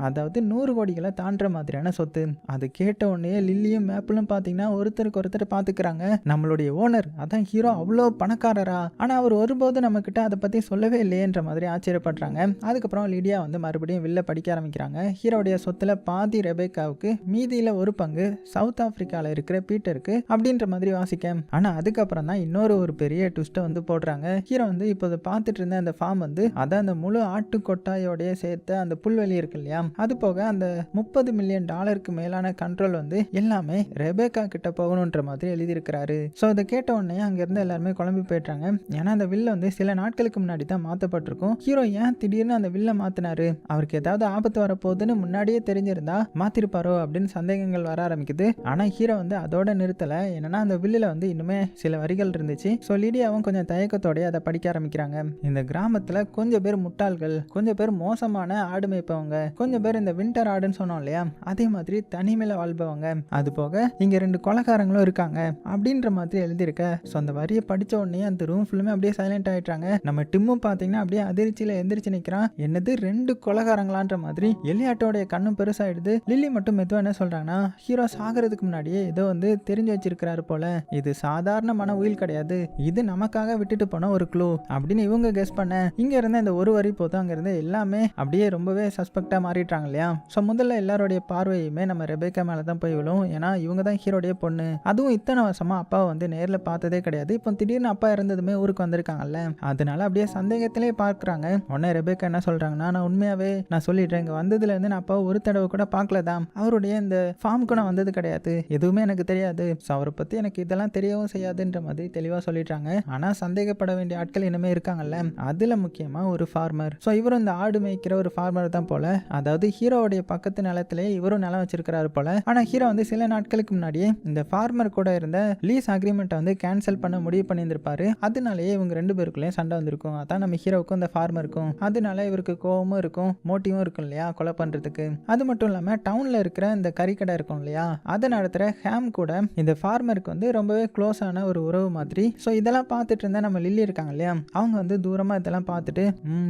அதாவது 100 கோடிகளை தாண்டுற மாதிரியான சொத்து. அது கேட்ட உடனே லில்லியும் மேப்பிளும் பார்த்தீங்கன்னா ஒருத்தருக்கு ஒருத்தர் பார்த்துக்கிறாங்க. நம்மளுடைய ஓனர் அதான் ஹீரோ அவ்வளோ பணக்காரரா, ஆனால் அவர் ஒருபோது நம்ம கிட்ட அதை பற்றி சொல்லவே இல்லையன்ற மாதிரி ஆச்சரியப்படுறாங்க. அதுக்கப்புறம் லிடியா வந்து மறுபடியும் வில்ல படிக்க ஆரம்பிக்கிறாங்க. ஹீரோடைய சொத்துல பாதி ரெபேக்காவுக்கு, மீதியில் ஒரு பங்கு சவுத் ஆப்பிரிக்காவில் இருக்கிற பீட்டருக்கு அப்படின்ற மாதிரி வாசிக்க. ஆனால் அதுக்கப்புறம் தான் இன்னொரு ஒரு பெரிய ட்விஸ்ட்டை வந்து போடுறாங்க. ஹீரோ வந்து இப்போ பார்த்துட்டு இருந்த அந்த ஃபார்ம் வந்து அதான் அந்த முழு ஆட்டு கொட்டாயோடைய சேர்த்த அந்த புல்வெளி இருக்கு இல்லையா, அது போக அந்த $30 மில்லியன் மேலான கண்ட்ரோல் வந்து எல்லாமே ரெபேக்கா கிட்ட போகணுன்ற மாதிரி எழுதியிருக்கிறாரு. ஸோ இதை கேட்ட உடனே அங்கிருந்து எல்லாருமே குழம்பி போயிட்டாங்க. ஏன்னா அந்த வில்ல வந்து சில நாட்களுக்கு முன்னாடி தான் மாற்றப்பட்டிருக்கும். ஹீரோ ஏன் திடீர்னு அந்த வில்ல மாத்தினாரு, அவருக்கு ஏதாவது ஆபத்து வரப்போகுதுன்னு முன்னாடியே தெரிஞ்சிருந்தா மாத்திருப்பாரோ அப்படின்னு சந்தேகங்கள் வர ஆரம்பிக்குது. ஆனால் ஹீரோ வந்து அதோட நிறுத்தலை. என்னன்னா அந்த வில்லில் வந்து இன்னுமே சில வரிகள் இருந்துச்சு. ஸோ லிடியாவும் கொஞ்சம் தயக்கத்தோடய அதை படிக்க ஆரம்பிக்கிறாங்க. இந்த கிராமத்தில் கொஞ்சம் பேர் முட்டாள்கள், கொஞ்சம் பேர் மோசமான ஆடு மேய்ப்பவங்க, கொஞ்சம் பேர் இந்த வின்டர் ஆடுன்னு சொன்னோம் இல்லையா, அதே மாதிரி தனிமையில் வாழ்பவங்க, அது போக இங்கே 2 கொலைகாரங்களும் இருக்காங்க அப்படின்ற மாதிரி எழுதியிருக்க. ஸோ அந்த வரியை படித்த உடனே அந்த ரூம் ஃபுல்லுமே அப்படியே சைலண்ட் ஆகிட்டாங்க. நம்ம டிம்மும் பார்த்தீங்கன்னா அப்படியே அதிர்ச்சியில் எந்திரிச்சு நிற்கிறான். என்னது 2 கொலைகாரங்களான்ற மாதிரி எலியாட்டோடைய கண்ணும் பெருசாகிடுது. லில்லி மட்டும் மெதுவாக என்ன சொல்கிறாங்கன்னா, ஹீரோ சாகிறதுக்கு முன்னாடியே ஏதோ வந்து தெரிஞ்சு வச்சிருக்கிறாரு போல, இது சாதாரண மன உயில் கிடையாது, இது நமக்காக விட்டுட்டு போன ஒரு க்ளூ அப்படின்னு இவங்க கெஸ் பண்ண இங்க இருந்த இந்த ஒரு வரி போதும் அங்க இருந்து எல்லாமே அப்படியே ரொம்பவே சஸ்பெக்டா மாறிட்டாங்க இல்லையா. ஸோ முதல்ல எல்லாருடைய பார்வையுமே நம்ம ரெபேக்கா மேல தான் போய் விழும். ஏன்னா இவங்க தான் ஹீரோடைய பொண்ணு, அதுவும் இத்தனை வருஷமா அப்பாவை வந்து நேரில் பார்த்ததே கிடையாது. இப்போ திடீர்னு அப்பா இறந்ததுமே ஊருக்கு வந்திருக்காங்கல்ல, அதனால அப்படியே சந்தேகத்திலே பார்க்குறாங்க. உடனே ரெபேக்கா என்ன சொல்றாங்கன்னா, நான் உண்மையாவே நான் சொல்லிடுறேன், இங்க வந்ததுல இருந்து நான் அப்பாவை ஒரு தடவை கூட பார்க்கலதான், அவருடைய இந்த ஃபார்முக்கு நான் வந்தது கிடையாது, எதுவுமே எனக்கு தெரியாது, அவரை பத்தி எனக்கு இதெல்லாம் தெரியவும் செய்யாதுன்ற மாதிரி தெளிவா சொல்லிடுறாங்க. ஆனா சந்தேகப்பட வேண்டிய ஆட்கள் இனிமே இருக்காங்கல்ல, அதுல முக்கியமா ஒரு ஃபார்மர். ஸோ இவரும் இந்த ஆடு மேய்க்கிற ஒரு ஃபார்மர் தான் போல. அதாவது ஹீரோவுடைய பக்கத்து நிலத்திலே இவரும் நிலம் வச்சிருக்கிறாரு போல. ஆனா ஹீரோ வந்து சில நாட்களுக்கு முன்னாடியே இந்த ஃபார்மர் கூட இருந்த லீஸ் அக்ரிமெண்ட்டை வந்து கேன்சல் பண்ண முடிவு பண்ணியிருந்திருப்பாரு. அதனாலேயே இவங்க ரெண்டு பேருக்குள்ளேயும் சண்டை வந்திருக்கும். அதான் நம்ம ஹீரோவுக்கும் இந்த ஃபார்மருக்கும். அதனால இவருக்கு கோவமும் இருக்கும், மோட்டிவும் இருக்கும் இல்லையா கொலை பண்றதுக்கு. அது மட்டும் இல்லாம டவுன்ல இருக்கிற இந்த கறிக்கடை இருக்கும் இல்லையா, அதை நடத்துற ஹேம் கூட இந்த ஃபார்மருக்கு வந்து ரொம்பவே க்ளோஸ் ஆன ஒரு உறவு மாதிரி. ஸோ இதெல்லாம் பார்த்துட்டு இருந்தா நம்ம லில்லி இருக்காங்க இல்லையா, அவங்க வந்து தூரமா இதெல்லாம் பார்த்துட்டு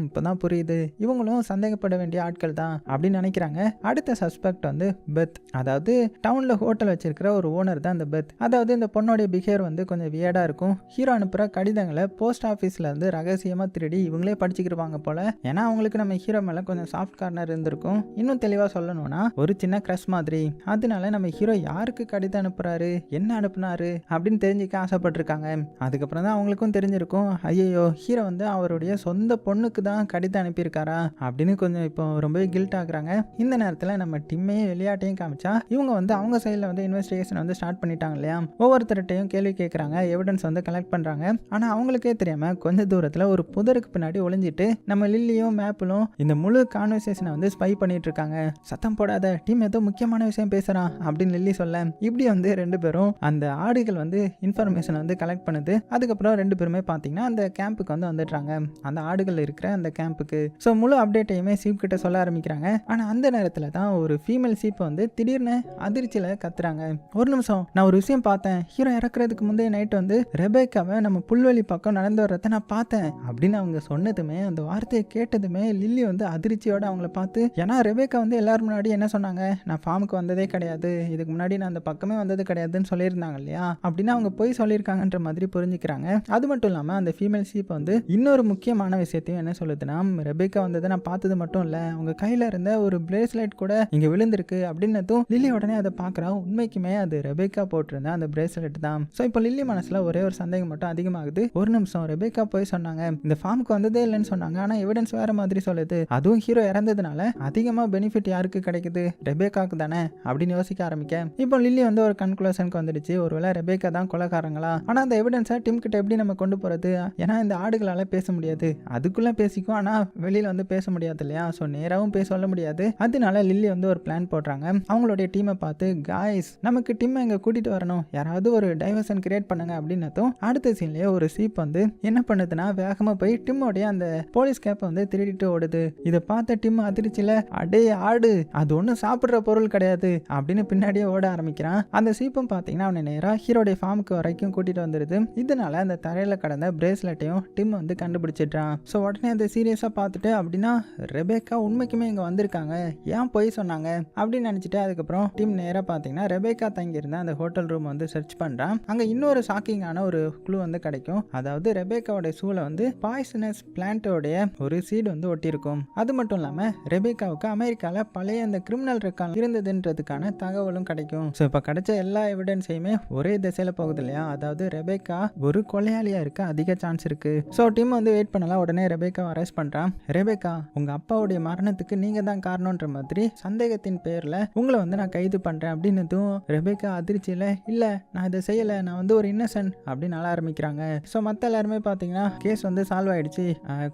இப்பதான் புரியுது, இவங்களும் சந்தேகப்பட வேண்டிய ஆட்கள் தான் அப்படின்னு நினைக்கிறாங்க. அடுத்த சஸ்பெக்ட் வந்து பெத். அதாவது டவுன்ல ஹோட்டல் வச்சிருக்கிற ஒரு ஓனர் தான் இந்த பெத். அதாவது இந்த பொண்ணோடைய பிஹேவியர் வந்து கொஞ்சம் வியர்டா இருக்கும். ஹீரோ அனுப்புற கடிதங்களை போஸ்ட் ஆஃபீஸ்ல இருந்து ரகசியமா திருடி இவங்களே படிச்சுக்கிருவாங்க போல. ஏன்னா அவங்களுக்கு நம்ம ஹீரோ மேல கொஞ்சம் சாஃப்ட் கார்னர் இருந்திருக்கும். இன்னும் தெளிவா சொல்லணும்னா ஒரு சின்ன கிரஷ் மாதிரி. அதனால நம்ம ஹீரோ யாருக்கு கடிதம் அனுப்புறாரு, என்ன அனுப்புனாரு அப்படின்னு தெரிஞ்சுக்க ஆசைப்பட்டிருக்காங்க. அதுக்கப்புறம் தான் அவங்களுக்கும் தெரிஞ்சிருக்கும், ஐயோ ஹீரோ வந்து அவருடைய சொந்த பொண்ணுக்கு தான் கடிதம் அனுப்பியிருக்காரா அப்படின்னு கொஞ்சம் இப்போ ரொம்பவே கில்ட் ஆகுறாங்க. இந்த நேரத்தில் நம்ம டிம்மையும் விளையாட்டையும் காமிச்சா இவங்க வந்து அவங்க சைடில் வந்து இன்வெஸ்டிகேஷன் வந்து ஸ்டார்ட் பண்ணிட்டாங்க இல்லையா. ஒவ்வொருத்தர்கிட்டையும் கேள்வி கேட்குறாங்க, எவிடன்ஸ் வந்து கலெக்ட் பண்ணுறாங்க. ஆனால் அவங்களுக்கே தெரியாம கொஞ்ச தூரத்தில் ஒரு புதருக்கு பின்னாடி ஒளிஞ்சிட்டு நம்ம லில்லியும் மேப்பிளும் இந்த முழு கான்வர்சேஷனை வந்து ஸ்பை பண்ணிட்டு இருக்காங்க. சத்தம் போடாத, டீம் ஏதோ முக்கியமான விஷயம் பேசுறான் அப்படின்னு லில்லி சொல்ல, இப்படி வந்து ரெண்டு பேரும் அந்த ஆடுகள் வந்து இன்ஃபர்மேஷன் வந்து கலெக்ட் பண்ணுது. அதுக்கப்புறம் ரெண்டு பேருமே பார்த்தீங்கன்னா அந்த கேம்புக்கு வந்து வந்துடுறாங்க, அந்த ஆடுகள் இருக்கிற அந்த கேம்புக்கு. ஸோ முழு அப்டேட்டையுமே சீப் கிட்ட சொல்ல ஆரம்பிக்கிறாங்க. ஆனால் அந்த நேரத்தில் தான் ஒரு ஃபீமேல் சீப் வந்து திடீர்னு அதிர்ச்சியில் கத்துறாங்க, ஒரு நிமிஷம், நான் ஒரு விஷயம் பார்த்தேன், ஹீரோ இறக்குறதுக்கு முந்தைய நைட் வந்து ரெபேக்காவை நம்ம புல்வெளி பக்கம் நடந்து வர்றத நான் பார்த்தேன் அப்படின்னு அவங்க சொன்னதுமே, அந்த வார்த்தையை கேட்டதுமே லில்லி வந்து அதிர்ச்சியோட அவங்கள பார்த்து, ஏன்னா ரெபேக்கா வந்து எல்லாரும் முன்னாடி என்ன சொன்னாங்க, நான் ஃபார்முக்கு வந்ததே கிடையாது, இதுக்கு முன்னாடி நான் அந்த பக்கமே வந்தது கிடையாதுன்னு சொல்லியிருந்தாங்க இல்லையா, அப்படின்னு அவங்க போய் சொல்லியிருக்காங்கன்ற மாதிரி புரிஞ்சுக்கிறாங்க. அது மட்டும் இல்லாமல் அந்த ஃபீமேல் சீப் வந்து இன்னொரு முக்கியமான விஷயத்தையும் என்ன சொல்லுதுன்னா, ரெபேக்கா வந்ததை நான் பார்த்தது மட்டும் இல்லை, அவங்க கையில் இருந்த ஒரு பிரேஸ்லெட் கூட இங்கே விழுந்திருக்கு அப்படின்னதும் லில்லி உடனே அதை பார்க்குறா. உண்மைக்குமே அது ரெபேக்கா போட்டிருந்த அந்த பிரேஸ்லெட் தான். ஸோ இப்போ லில்லி மனசில் ஒரே ஒரு சந்தேகம் மட்டும் அதிகமாகுது, ஒரு நிமிஷம், ரெபேக்கா போய் சொன்னாங்க இந்த ஃபார்முக்கு வந்ததே இல்லைன்னு சொன்னாங்க, ஆனால் எவிடன்ஸ் வேற மாதிரி சொல்லுது, அதுவும் ஹீரோ இறந்ததுனால அதிகமாக பெனிஃபிட் யாருக்கு கிடைக்குது, ரெபேக்காக்கு தானே அப்படின்னு யோசிக்க ஆரம்பிக்க, இப்போ லில்லி வந்து ஒரு கன்க்ளூஷனுக்கு வந்துடுச்சு, ஒருவேளை ரெபேக்கா தான் கொலைகாரங்களா. ஆனால் அந்த எவிடன்ஸை டிம் கிட்ட எப்படி நம்ம கொண்டு போகிறது, ஏன்னா இந்த ஆடுகளால் பேச முடியாது, அதுக்குள்ளே பேசிக்கும் ஆனால் வெளியில் வந்து பேச முடியாது இல்லையா, ஸோ நேராகவும் பேச சொல்ல முடியாது. அதனால லில்லி வந்து ஒரு பிளான் போடுறாங்க. அவங்களுடைய டீமை பார்த்து, காய்ஸ் நமக்கு டீமை இங்கே கூட்டிட்டு வரணும், யாராவது ஒரு டைவர்ஷன் கிரியேட் பண்ணுங்க அப்படின்னதும் அடுத்த சீன்லேயே ஒரு சீப் வந்து என்ன பண்ணுதுன்னா வேகமாக போய் டிம்மோடைய அந்த போலீஸ் கேப்பை வந்து திருடிட்டு ஓடுது. இதை பார்த்த டிம் அதிர்ச்சியில், அடே ஆடு, அது ஒன்றும் சாப்பிட்ற பொருள் கிடையாது அப்படின்னு பின்னாடியே ஓட ஆரம்பிக்கிறான். அந்த சீப்பும் பார்த்தீங்கன்னா அவனை நேராக ஹீரோடைய ஃபார்முக்கு வரைக்கும் கூட்டிட்டு வந்துடுது. இதனால அந்த தரையில் கடந்த பிரேஸ்லெட்டையும் டிம் வந்து கண்டுபிடிச்சிட்டான். ஸோ உடனே அதை சீரியஸாக பார்த்துட்டு, அப்படின்னா ரெபேக்கா உண்மைக்குமே இங்கே வந்திருக்காங்க, ஏன் போய் சொன்னாங்க அப்படின்னு நினச்சிட்டு அதுக்கப்புறம் டிம் நேராக பார்த்தீங்கன்னா ரெபேக்கா தங்கியிருந்த அந்த ஹோட்டல் ரூம் வந்து சர்ச் பண்ணுறான். அங்கே இன்னொரு ஷாக்கிங்கான ஒரு க்ளூ வந்து கிடைக்கும். அதாவது ரெபேக்காவோட ஷூல வந்து பாய்சனஸ் பிளான்ட்டோடைய ஒரு சீடு வந்து ஒட்டியிருக்கும். அது மட்டும் இல்லாமல் ரெபேக்காவுக்கு அமெரிக்காவில் பழைய அந்த கிரிமினல் ரெக்கார்ட் இருந்ததுன்றதுக்கான தகவலும் கிடைக்கும். ஸோ இப்போ கிடைச்ச எல்லா எவிடன்ஸையுமே ஒரே திசையில் போகுது இல்லையா, அதாவது ரெபேக்கா ஒரு கொலையாளியா இருக்க அதிக சான்ஸ் இருக்கு. ஸோ டிம் வந்து வெயிட் பண்ணலாம். உடனே ரெபேக்காவை அரெஸ்ட் பண்ணுறான். ரெபேக்கா, உங்க அப்பாவுடைய மரணத்துக்கு நீங்க தான் காரணம்ன்ற மாதிரி சந்தேகத்தின் பேர்ல உங்களை வந்து நான் கைது பண்றேன் அப்படின்னதும் ரெபேக்கா அதிர்ச்சியில, இல்ல நான் இதை செய்யல, நான் வந்து ஒரு இன்னசென்ட் அப்படின்னு ஆள ஆரம்பிக்கிறாங்க. ஸோ மற்ற எல்லாருமே பார்த்தீங்கன்னா கேஸ் வந்து சால்வ் ஆயிடுச்சு,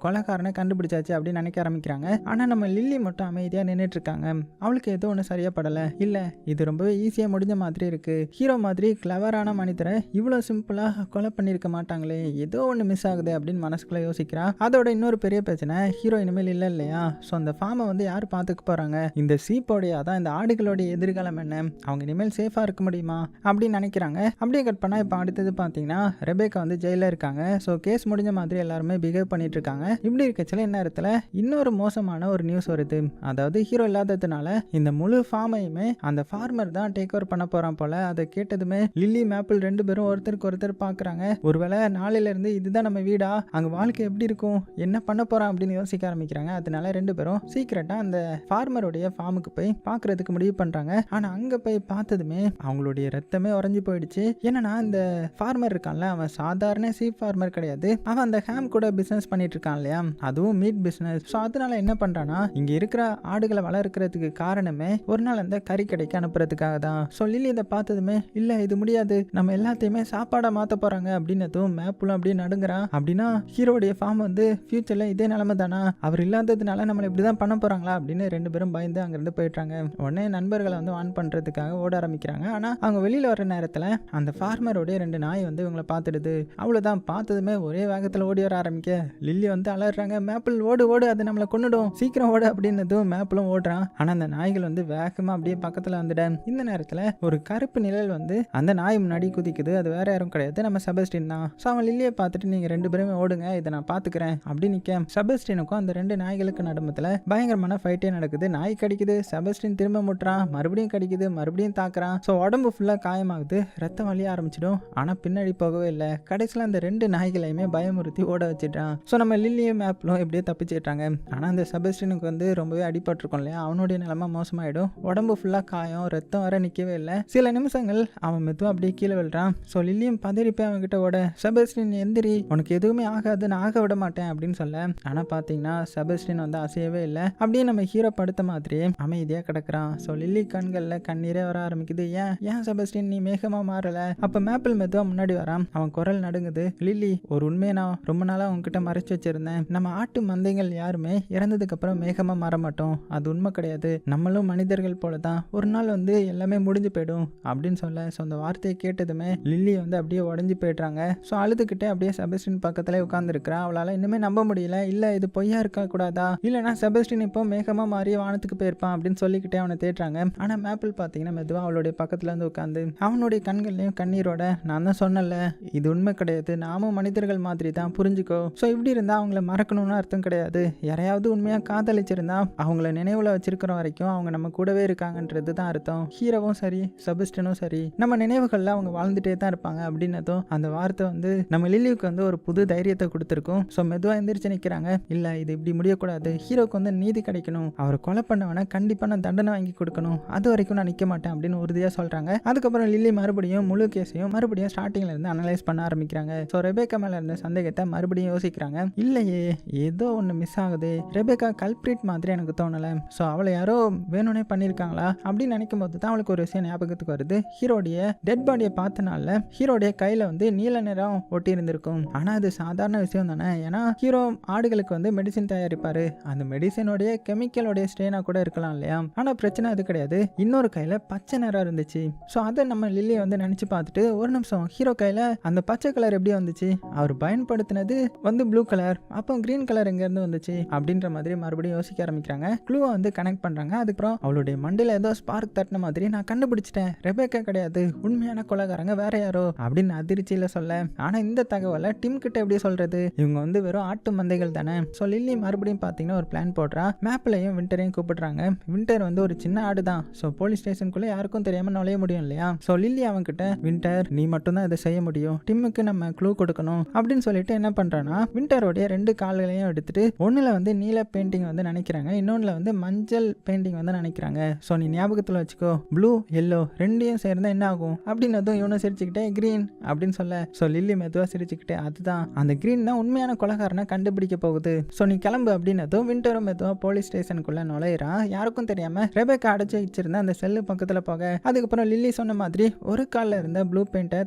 கொலைக்காரனை கண்டுபிடிச்சாச்சு அப்படின்னு நினைக்க ஆரம்பிக்கிறாங்க. ஆனா நம்ம லில்லி மட்டும் அமைதியா நின்றுட்டு இருக்காங்க. அவளுக்கு ஏதோ ஒன்று சரியா படல. இல்ல இது ரொம்பவே ஈஸியா முடிஞ்ச மாதிரி இருக்கு, ஹீரோ மாதிரி கிளவரான மனிதரை இவ்வளவு சிம்பிளா கொலை பண்ணிருக்க மாட்டாங்களே, ஏதோ ஒன்று மிஸ் ஆகுது அப்படின்னு மனசுக்குள்ள யோசிக்கிறா. அதோட இன்னொரு பெரிய பிரச்சனை, ஹீரோ இனிமேல் இல்லை இல்லையா, ஸோ அந்த ஃபார்மை வந்து யார் பார்த்துக்க போறாங்க, இந்த சீப்போடைய அதான் இந்த ஆடுகளோடைய எதிர்காலம் என்ன, அவங்க இனிமேல் சேஃபா இருக்க முடியுமா அப்படின்னு நினைக்கிறாங்க. அப்படியே கட் பண்ணா இப்போ அடுத்தது பார்த்தீங்கன்னா ரெபேக்கா வந்து ஜெயிலில் இருக்காங்க. ஸோ கேஸ் முடிஞ்ச மாதிரி எல்லாருமே பிஹேவ் பண்ணிட்டு இருக்காங்க. இப்படி இருக்கச்சில இந்நேரத்தில் இன்னொரு மோசமான ஒரு நியூஸ் வருது. அதாவது ஹீரோ இல்லாததுனால இந்த முழு ஃபார்மையுமே அந்த ஃபார்மர் தான் டேக் ஓவர் பண்ண போறான் போல. அதை கேட்டதுமே லில்லி மேப்பிள் ரெண்டு பேரும் ஒருத்தருக்கு ஒருத்தர் பார்க்குறாங்க. ஒருவேளை நாளையில இருந்து இதுதான் நம்ம வீடா, அங்க வாழ்க்கை எப்படி இருக்கும், என்ன பண்ண போறான் அப்படின்னு யோசிக்க ஆரம்பிக்கிறாங்க. அதனால 2 பேரும் சீக்கிரட்டா அந்த ஃபார்மருடைய ஃபார்முக்கு போய் பார்க்கறதுக்கு முடிவு பண்றாங்க. ஆனா அங்க போய் பார்த்ததுமே அவங்களுடைய ரத்தமே உறைஞ்சு போயிடுச்சு. ஏன்னா இந்த ஃபார்மர் இருக்கான்ல, அவன் சாதாரண சீப் ஃபார்மர் கிடையாது. அவன் அந்த ஹேம் கூட பிசினஸ் பண்ணிட்டு இருக்கான் இல்லையா, அதுவும் மீட் பிசினஸ். ஸோ அதனால என்ன பண்றானா, இங்க இருக்கிற ஆடுகளை வளர்க்கறதுக்கு காரணமே ஒரு நாள் அந்த கறி கடைக்கு அனுப்புறதுக்காக தான். ஸோ லில்லி இதை பார்த்ததுமே இல்ல இது முடியாது, நம்ம எல்லாத்தையுமே சாப்பாடா மாத்த போறாங்க அப்படின்னதும் மேப்புலும் அப்படியே நடுங்குறான். அப்படின்னா ஹீரோடைய ஃபார்ம் வந்து ஃபியூச்சர்ல இதே நிலைமை தானா, அவர் இல்லாததுனால நம்மளை இப்படிதான் பண்ண போறாங்களா அப்படின்னு 2 பேரும் பயந்து அங்கிருந்து போயிட்டாங்க. உடனே நண்பர்களை வந்து வான் பண்றதுக்காக ஓட ஆரம்பிக்கிறாங்க. ஆனா அவங்க வெளியில வர நேரத்துல அந்த ஃபார்மருடைய 2 நாய் வந்து இவங்களை பார்த்துடுது. அவ்வளவுதான், பார்த்ததுமே ஒரே வேகத்துல ஓடி வர ஆரம்பிக்க லில்லி வந்து அலறாங்க, மேப்பிள் ஓடு ஓடு, அது நம்மளை கொன்னுடும், சீக்கிரம் ஓடு அப்படின்னதும் மேப்பிளும் ஓடுறான். ஆனா அந்த நாய்கள் வந்து வேகமா அப்படியே பக்கத்துல வந்துட இந்த நேரத்துல ஒரு கருப்பு நிழல் வந்து அந்த நாய் முன்னாடி குதிக்குது. அது வேற யாரும் கிடையாது, நம்ம செபஸ்டின் தான். ஸோ அவன் லில்லியை பார்த்துட்டு நீங்க 2 பேருமே ஓடுங்க, இதை நான் பாத்துக்கிறேன் அப்படி நிக்க செபஸ்டினுக்கும் அந்த 2 நாய்களுக்கு நடுமத்துல பயங்கரமான ஃபைட்டே நடக்குது. நாய் கடிக்குது, செபஸ்டின் திரும்ப முட்டுறான், மறுபடியும் கடிக்குது, மறுபடியும் தாக்குறான். ஸோ உடம்பு ஃபுல்லா காயமாகுது, ரத்தம் வலிய ஆரம்பிச்சிடும். ஆனா பின்னாடி போகவே இல்லை. கடைசியில் அந்த 2 நாய்களையுமே பயமுறுத்தி ஓட வச்சிட்டான். ஸோ நம்ம லில்லியும் மேப்லும் எப்படியே தப்பிச்சிட்டாங்க. ஆனா அந்த செபஸ்டினுக்கு வந்து ரொம்பவே அடிபட்டிருக்கும் இல்லையா, அவனுடைய நிலைமை மோசமாயிடும். உடம்பு ஃபுல்லா காயம், ரத்தம் வர நிக்கவே இல்லை. சில நிமிஷங்கள் அவன் மெதுவா அப்படியே கீழே விழுறான். ஸோ லில்லியும் பதறி போய் அவன் கிட்ட ஓட, செபஸ்டின் எந்திரி, உனக்கு எதுவுமே ஆகாது, நான் ஆக விட மாட்டேன் அப்படின்னு சொல்ல. ஆனா பாத்தீங்கன்னா செபஸ்டின் வந்து அசையவே இல்லை. அப்படியே நம்ம ஹீரோ படுத்த மாதிரியே அமைதியா கிடக்குறான். ஸோ லில்லி கண்கள்ல கண்ணீரே வர ஆரம்பிக்குது. ஏன் செபஸ்டின் நீ மேகமா மாறல? அப்ப மேப்பிள் மெதுவா முன்னாடி வரான். அவன் குரல் நடுங்குது. லில்லி, ஒரு உண்மையை நான் ரொம்ப நாளா உங்ககிட்ட மறைச்சு வச்சிருந்தேன். நம்ம ஆட்டு மந்தைகள் யாருமே இறந்ததுக்கு அப்புறம் மேகமா மாற மாட்டோம், அது உண்மை கிடையாது. நம்மளும் மனிதர்கள் போலதான், ஒரு நாள் வந்து எல்லாமே முடிஞ்சு போயிடும் அப்படின்னு சொல்ல. ஸோ அந்த வார்த்தையை கேட்டதுமே லில்லி வந்து அப்படியே உடஞ்சி போயிடுறாங்க. ஸோ அழுதுகிட்டே அப்படியே செபஸ்டின் பக்கத்துல உட்கார்ந்து இருக்கிறா. அவளால இன்னுமே நம்ப முடியல. இல்ல இது பொய்யா இருக்க கூடாதா, இல்லைன்னா செபஸ்டின் இப்போ மேகமா மாறி வானத்துக்கு போயிருப்பான் அப்படின்னு சொல்லிக்கிட்டே அவனை தேடுறாங்க. ஆனா மேப்பிள் பாத்தீங்கன்னா மெதுவா அவளுடைய பக்கத்துல வந்து உட்காந்து அவனுடைய கண்கள்லயும் கண்ணீரோட, நான் தான் சொன்னல இது உண்மை கிடையாது, நாமும் மனிதர்கள் மாதிரி தான், புரிஞ்சுக்கோ. ஸோ இப்படி இருந்தா அவங்கள மறக்கணும்னு அர்த்தம் கிடையாது. யாரையாவது உண்மையா காதலிச்சிருந்தா அவங்கள நினைவுல வச்சிருக்கிற வரைக்கும் அவங்க நம்ம கூடவே இருக்காங்கன்றது தான் அர்த்தம். ஹீரோவும் சரி செபஸ்டினும் சரி நம்ம நினைவுகள்ல அவங்க வாழ்ந்துட்டே தான் இருப்பாங்க அப்படின்னதும் அந்த வார்த்தை வந்து நம்ம லில்லிக்கு வந்து ஒரு புது தைரியத்தை கொடுத்துருக்கும். ஸோ மெதுவா எந்திரிச்சு நிக்கிறாங்க. இல்ல இது இப்படி முடியக்கூடாது, ஹீரோக்கு வந்து நீதி கிடைக்கணும், அவரை கொலை பண்ணவன கண்டிப்பா நான் தண்டனை வாங்கி கொடுக்கணும், அது வரைக்கும் நான் நிக்க மாட்டேன் அப்படின்னு உறுதியா சொல்றாங்க. அதுக்கப்புறம் லில்லி மறுபடியும் முழு கேஸையும் மறுபடியும் ஸ்டார்டிங்ல இருந்து அனலைஸ் பண்ண ஆரம்பிக்கிறாங்க. ஸோ ரெபேக்கா மேல இருந்த சந்தேகத்தை மறுபடியும் யோசிக்கிறாங்க. இல்லையே ஏதோ ஒன்று மிஸ் ஆகுது, ரெபேக்கா கல்பிரிட் மாதிரி எனக்கு தோணல. ஸோ அவளை யாரோ வேணும்னே பண்ணியிருக்காங்களா அப்படின்னு நினைக்கும் போது தான் அவளுக்கு ஒரு விஷயம் ஞாபகத்துக்கு வருது. ஹீரோடைய டெட் பாடியை பார்த்தனால ஹீரோடைய கையில வந்து நீல நிறம் ஒட்டி இருந்திருக்கும். ஆனா அது சாதாரண விஷயம் தானே, ஏன்னா ஹீரோ ஆடுகளுக்கு வந்து மெடிசின் தயாரிப்பாரு, அந்த மெடிசினோடைய கெமிக்கலோடைய ஸ்ட்ரெயினா கூட இருக்கலாம் இல்லையா. ஆனா பிரச்சனை அது கிடையாது, இன்னொரு கையில பச்சை நிறம் இருந்துச்சு. ஸோ அதை நம்ம லில்லியை வந்து நினைச்சு பார்த்துட்டு ஒரு நிமிஷம் ஹீரோ கையில அந்த பச்சை கலர் எப்படி வந்துச்சு, அவர் பயன்படுத்தினது வந்து ப்ளூ கலர், அப்போ கிரீன் கலர் எங்க இருந்து வந்துச்சு அப்படின்ற மாதிரி மறுபடியும் யோசிக்க ஆரம்பிக்கிறாங்க. க்ளூவை வந்து கனெக்ட் பண்றாங்க. அதுக்கப்புறம் அவளுடைய மண்டையில ஏதோ ஸ்பார்க் தட்டின மாதிரி நான் கண்டுபிடிச்சிட்டேன், ரெபேக்கா கிடையாது, உண்மையான கொலைகாரங்க வேற யாரோ அப்படின்னு அதிர்ச்சியில சொல்ல. ஆனா இந்த தகவலை டிம் கிட்ட எப்படி சொல்றது, இவங்க வந்து வெறும் ஆட்டு மந்தைகள் தானே. ஸோ லில்லி மறுபடியும் பார்த்தீங்கன்னா ஒரு பிளான் போடுறா. மேப்லையும் வின்டரையும் கூப்பிடுறாங்க. வின்டர் வந்து ஒரு சின்ன ஆடு தான், ஸோ போலீஸ் ஸ்டேஷனுக்குள்ள யாருக்கும் தெரியாம நுழைய முடியும் இல்லையா. ஸோ லில்லி அவங்க கிட்ட வின்டர் நீ மட்டும் தான் இதை செய்ய முடியும், டிம்முக்கு நம்ம க்ளூ கொடுக்கணும் அப்படின்னு சொல்லிட்டு என்ன பண்றான்னா வின்டரோடைய 2 கால்களையும் எடுத்துட்டு ஒண்ணுல வந்து நீல பெயிண்டிங் வந்து நினைக்கிறாங்க, இன்னொன்னுல வந்து மஞ்சள் பெயிண்டிங் வந்து நினைக்கிறாங்க. ஸோ நீ ஞாபகத்துல வச்சுக்கோ, ப்ளூ எல்லோ ரெண்டையும் சேர்ந்தா என்ன ஆகும் அப்படின்னதும் இவனும் சிரிச்சுக்கிட்டே கிரீன் அப்படின்னு சொல்ல. ஸோ லில்லி மெதுவா சிரிச்சுக்கிட்டே அதுதான் அந்த கிரீன் தான் உண்மையான கொலைகாரனை கண்டுபிடிக்க போகுது, ஸோ நீ கிளம்பு அப்படின்னதும் வின்டரும் மெதுவா போலீஸ் ஸ்டேஷனுக்குள்ள நுழையிறான். யாருக்கும் தெரியாம ரெபேக்கா அடைச்சு வச்சிருந்த அந்த செல்லு பக்கத்துல போக. அதுக்கப்புறம் லில்லி சொன்ன மாதிரி ஒரு கால்ல இருந்த ப்ளூ பெயிண்டை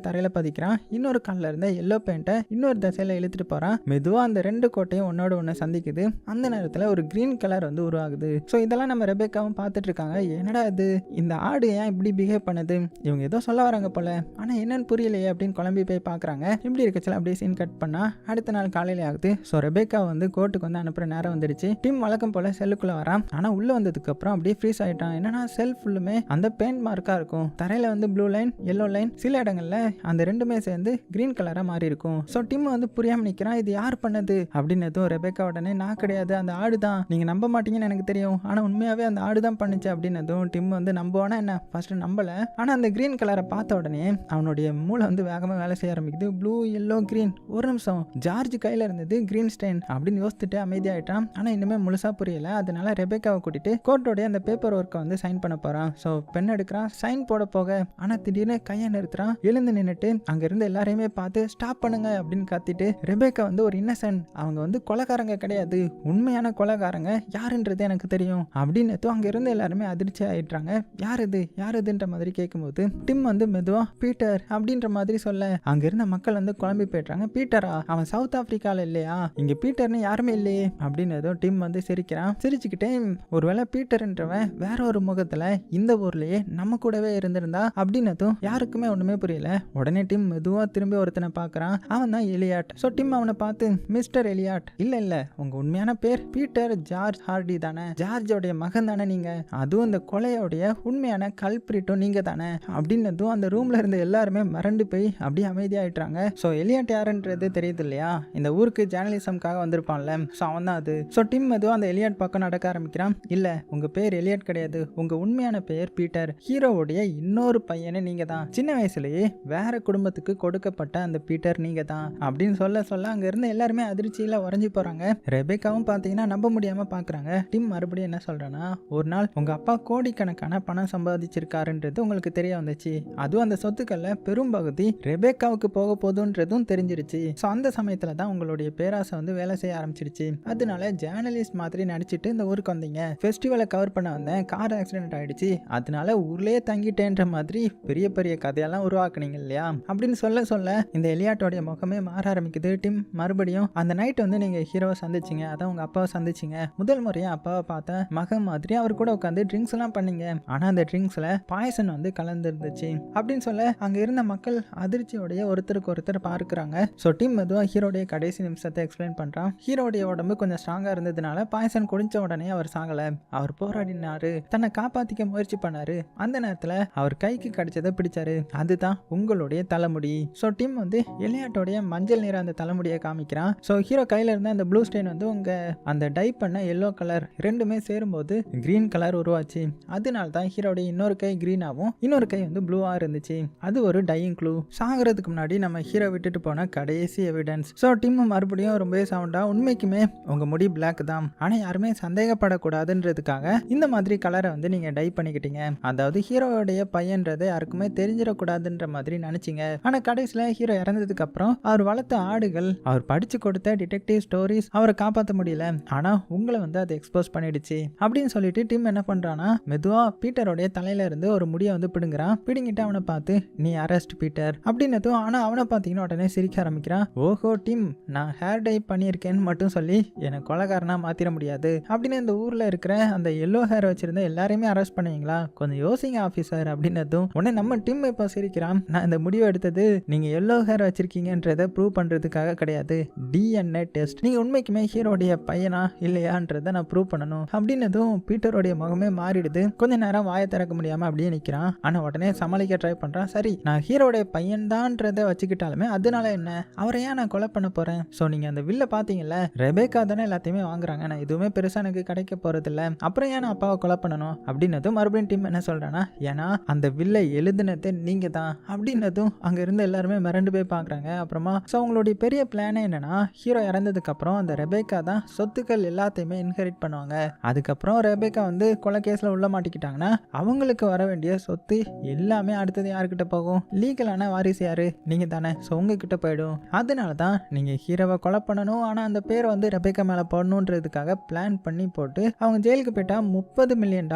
தரையில பதிக்கிறான், இன்னொரு கால்ல இருந்த எல்லோ பெயிண்டை இன்னொரு திசையில இழுத்துட்டு போறான். மெதுவா அந்த 2 கோட்டையும் ஒன்னோட ஒண்ணு சந்திக்குது. அந்த நேரத்துல ஒரு கிரீன் கலர் வந்து உருவாகுது. ஸோ இதெல்லாம் நம்ம ரெபேக்காவும் பார்த்துட்டு இருக்காங்க. என்னடா இது, இந்த ஆடு ஏன் இப்படி பிஹேவ் பண்ணுது, இவங்க ஏதோ சொல்ல வராங்க போல, ஆனா என்னன்னு புரியலையே அப்படின்னு குழம்பி போய் பாக்குறாங்க. இப்படி இருக்கச்சுல அப்படியே சீன் கட் பண்ணா அடுத்த நாள் காலையில ஆகுது. ஸோ ரெபேக்கா வந்து கோர்ட்டுக்கு வந்து அனுப்புற நேரம் வந்துடுச்சு. டிம் வழக்கம் போல செல்லுக்குள்ள வரான். ஆனா உள்ள வந்ததுக்கு அப்புறம் அப்படியே ஃப்ரீஸ் ஆயிட்டான். என்னன்னா செல் ஃபுல்லுமே அந்த பெயிண்ட் மார்க்கா இருக்கும், தரையில வந்து ப்ளூ லைன் எல்லோ லைன், சில இடங்கள்ல அந்த ரெண்டுமே சேர்ந்து கிரீன் கலரா மாறி இருக்கும். ஸோ டிம் வந்து புரியாம நிக்கிறான், இது யார் பண்ணது அப்படின்னதும் ரெபேக்கா உடனே நான் கிடையாது, அந்த ஆடு தான், நீங்க நம்ப மாட்டீங்கன்னு எனக்கு தெரியும், ஆனா உண்மையாவே அந்த ஆடு தான் பண்ணுச்சு அப்படின்னதும் டிம் வந்து நம்புவானா என்ன, ஃபர்ஸ்ட் நம்பல. ஆனா அந்த கிரீன் கலரை பார்த்த உடனே அவனுடைய மூளை வந்து வேகமா வேலை செய்ய ஆரம்பிக்குது. ப்ளூ எல்லோ கிரீன், ஒரு நிமிஷம், ஜார்ஜ் கையில இருந்தது கிரீன் ஸ்டெயின் அப்படின்னு யோசிச்சுட்டு அமைதியாயிட்டான். ஆனா இன்னுமே முழுசா புரியல. அதனால ரெபேக்காவை கூட்டிட்டு கோர்ட்டோடைய அந்த பேப்பர் ஒர்க்கை வந்து சைன் பண்ண போறான். ஸோ பென் எடுக்கிறான், சைன் போட போக ஆனா திடீர்னு கையை நிறுத்துறான். எழுந்து நின்னுட்டு அங்க இருந்து எல்லாரையுமே பார்த்து ஸ்டாப் பண்ணுங்க அப்படின்னு கத்திட்டு, ரெபேக்கா வந்து ஒரு இன்னசென்ட், அவங்க வந்து கொலைகாரங்க கிடையாது, உண்மையான கொலைகாரங்க யாருன்றது எனக்கு தெரியும் அப்படின்னு அங்க இருந்து எல்லாருமே அதிர்ச்சி ஆயிடுறாங்க. யார் இதுன்ற மாதிரி கேட்கும்போது டிம் வந்து மெதுவா பீட்டர் அப்படின்ற மாதிரி சொல்ல அங்க இருந்த மக்கள் வந்து குழம்பி போயிடுறாங்க. பீட்டரா? அவன் சவுத் ஆப்பிரிக்கால இல்லையா? இங்க பீட்டர்னு யாருமே இல்லையே அப்படின்னு ஏதோ டிம் வந்து சிரிக்கிறான். சிரிச்சுக்கிட்டே ஒருவேளை பீட்டர்ன்றவன் வேற ஒரு முகத்துல இந்த ஊர்லயே நம்ம கூடவே இருந்திருந்தா அப்படின்னதும் யாருக்குமே ஒண்ணுமே புரியல. உடனே டிம் மெதுவா திரும்பி ஒருத்தனை பாக்குறான். அவன் தான் எலியாட். சோ டிம் அவனை பார்த்து, மிஸ்டர் எலியாட், இல்ல உங்க உண்மையான பேர் பீட்டர் ஜார்ஜ் ஹார்டி தானே? ஜார்ஜோடைய மகன் தானே நீங்க? அதுவும் இந்த கொலையோடைய உண்மையான கல்பிரிட்டும் நீங்க தானே அப்படின்னதும் அந்த ரூம்ல இருந்த எல்லாருமே மறந்து போய் அப்படியே அமைதியாயிட்டாங்க. சோ எலியாட் யாருன்றது தெரியுது இல்லையா? இந்த ஊருக்கு ஜேர்னலிசம்காக வந்திருப்பான்ல, சோ அவன் தான் அது. சோ டிம் மெதுவா அந்த எலியாட் பக்கம் நடக்க ஆரம்பிக்கிறான். இல்ல, உங்க பேர் எலியாட் கிடையாது, உங்க உண்மையான பெயர் பீட்டர். ஹீரோவுடைய இன்னொரு பையனே நீங்க தான். சின்ன வயசுலயே வேற குடும்பத்துக்கு கொடுக்கப்பட்ட அந்த பீட்டர் நீங்க தான் அப்படின்னு சொல்ல அங்க இருந்து எல்லாருமே அதிர்ச்சியில உறைஞ்சி போறாங்க. ரெபேக்காவும் பாத்தீங்கன்னா நம்ப முடியாம பாக்குறாங்க. டிம் மறுபடியும் என்ன சொல்றான்னா, ஒரு நாள் உங்க அப்பா கோடிக்கணக்கான பணம் சம்பாதிச்சிருக்காருன்றது உங்களுக்கு தெரிய வந்துச்சு. அதுவும் அந்த சொத்துக்கள்ல பெரும்பகுதி ரெபேக்காவுக்கு போக போதுன்றதும் தெரிஞ்சிருச்சு. சோ அந்த சமயத்துல தான் உங்களுடைய பேராசை வந்து வேலை செய்ய ஆரம்பிச்சிருச்சு. அதனால ஜேர்னலிஸ்ட் மாதிரி நடிச்சிட்டு இந்த ஊருக்கு வந்தீங்க. ஃபெஸ்டிவலை கவர் பண்ண வந்தேன், கார் ஆக்சிடென்ட் ஆயிடுச்சு, அதனால ஊர்லயே தங்கிட்டேன்ற மாதிரி பெரிய பெரிய கதையெல்லாம் உருவாக்குனீங்க இல்லையா அப்படின்னு சொல்ல இந்த எலியாட்டோடைய முகமே மாற ஆரம்பிக்குது. டிம் மறுபடியும், அந்த நைட் வந்து நீங்க ஹீரோவை சந்திச்சிங்க, அதான் உங்க அப்பாவை சந்திச்சிங்க. முதல் முறையா அப்பாவை பார்த்த மகன் மாதிரி அவர் கூட உட்காந்து ட்ரிங்க்ஸ் எல்லாம் பண்ணீங்க. ஆனா அந்த ட்ரிங்க்ஸ்ல பாய்சன் வந்து கலந்து இருந்துச்சு அப்படின்னு சொல்ல அங்க இருந்த மக்கள் அதிர்ச்சியோடைய ஒருத்தருக்கு ஒருத்தர் பார்க்கிறாங்க. சோ டிம் மெதுவா ஹீரோடைய கடைசி நிமிஷத்தை எக்ஸ்பிளைன் பண்றான். ஹீரோடைய உடம்பு கொஞ்சம் ஸ்ட்ராங்கா இருந்ததுனால பாய்சன் குடிச்ச உடனே அவர் சாகல. அவர் போராடினாரு, தன்னை காப்பாத்திக்க முயற்சி பண்ணாரு. அந்த நேரத்துல அவர் கைக்கு கிடைச்சதை பிடிச்சாரு. அதுதான் உங்களுடைய தலைமுடி. சோ டிம் வந்து எலியாட்டோடைய மஞ்சள் நிற அந்த தலைமுடியை காமிக்கிறான். சோ ஹீரோ கையில இருந்த அந்த ப்ளூ ஸ்டெயின் வந்து உங்க அந்த டை பண்ண எல்லோ கலர் ரெண்டுமே சேரும்போது கிரீன் கலர் உருவாச்சு. அதனால தான் ஹீரோடைய இன்னொரு கை கிரீனாவும் இன்னொரு கை வந்து ப்ளூவா இருந்துச்சு. அது ஒரு டையிங் க்ளூ. சாகிறதுக்கு முன்னாடி நம்ம ஹீரோ விட்டுட்டு போன கடைசி எவிடன்ஸ். சோ டிம் மறுபடியும் ரொம்பவே சவுண்டா, உண்மைக்குமே உங்க முடி பிளாக் தான், ஆனா யாருமே சந்தேகப்படக்கூடாதுன்றதுக்காக இந்த மாதிரி கலரை வந்து நீங்க டை பண்ணிக்கிட்டீங்க. அதாவது ஹீரோடைய பையன்றது யாருக்குமே தெரிஞ்சிடக்கூடாதுன்ற மாதிரி நினைச்சீங்க. ஆனா கடைசியில ஹீரோ இறந்ததுக்கு அப்புறம் அவர் வளர்த்த ஆடுகள், அவர் படிச்சு கொடுத்த டிடெக்டிவ் ஸ்டோரிஸ் அவரை காப்பாற்ற முடியல, ஆனா உங்களை வந்து அதை எக்ஸ்போஸ் பண்ணிடுச்சு அப்படின்னு சொல்லிட்டு டிம் என்ன பண்றானா, மெதுவா பீட்டரோடைய தலையில இருந்து ஒரு முடியை வந்து பிடுங்குறான். பிடுங்கிட்டு அவனை பார்த்து, நீ அரெஸ்ட் பீட்டர் அப்படின்னதும், ஆனா அவனை பார்த்தீங்கன்னா உடனே சிரிக்க ஆரம்பிக்கிறான். ஓஹோ டிம், நான் ஹேர் டை பண்ணியிருக்கேன்னு மட்டும் சொல்லி எனக்கு கொலைகாரனா மாத்திர முடியாது அப்படின்னு இந்த ஊர்ல இருக்கிற அந்த எல்லோ ஹேர் வச்சிருந்த எல்லாரையுமே அரெஸ்ட் பண்ணுவீங்களா? கொஞ்சம் யோசிங்க ஆபீசர் அப்படின்னதும் உடனே நம்ம டிம் இப்ப சிரிக்கிறான். நான் இந்த முடிவை எடுத்தது நீங்க எல்லோ ஹேர் வச்சிருக்கீங்கன்றதை ப்ரூவ் பண்றதுக்காக கிடையாது, டிஎன்ஏ டெஸ்ட். நீங்க உண்மைக்குமே ஹீரோடைய பையனா இல்லையான்றதை நான் ப்ரூவ் பண்ணணும் அப்படின்னதும் பீட்டரோடைய முகமே மாறிடுது. கொஞ்ச நேரம் வாயை திறக்க முடியாம அப்படியே நிக்கிறான். ஆனா உடனே சமாளிக்க ட்ரை பண்றான். சரி, நான் ஹீரோடைய பையன் தான்றதை வச்சுக்கிட்டாலுமே அதனால என்ன, அவரை ஏன் நான் கொலை பண்ண போறேன்? சோ நீங்க அந்த வில்ல பாத்தீங்கல்ல, ரெபேக்கா தானே எல்லாத்தையுமே வாங்குறாங்க, நான் எதுவுமே பெருசா எனக்கு கிடைக்க போறது இல்ல, அப்புறம் ஏன் நான் அப்பாவை கொலை பண்ணணும் அப்படின்னதும் மறுபடியும் டீம் என்ன சொல்றானா, ஏன்னா அந்த வில்லை எழுதுனது நீங்க தான் அப்படின்னதும் அங்க இருந்து எல்லாருமே மிரண்டு போய் பாக்குறாங்க. அப்புறமா சோ அவங்களுடைய பெரிய பிளானே என்னன்னா, ஹீரோ இறந்ததுக்கு அப்புறம் அந்த ரெபேக்கா தான் சொத்துக்கள் எல்லாத்தையுமே இன்ஹெரிட் பண்ணுவாங்க. அதுக்கப்புறம் ரெபேக்கா வந்து கொலை கேஸ்ல உள்ள மாட்டிக்கிட்டாங்கன்னா அவங்களுக்கு வர வேண்டிய சொத்து எல்லாமே அடுத்தது யாருக்கிட்ட போகும்? லீகலான வாரிசு யாரு? நீங்க தானே. சோ உங்ககிட்ட போயிடும். அதனாலதான் நீங்க ஹீரோவை கொலை பண்ணணும், ஆனா அந்த பேரை வந்து ரெபேக்கா மேல போடணுன்றதுக்காக பிளான் பண்ணி போட்டு அவங்க ஜெயிலுக்கு போயிட்டா $30 மில்லியன்,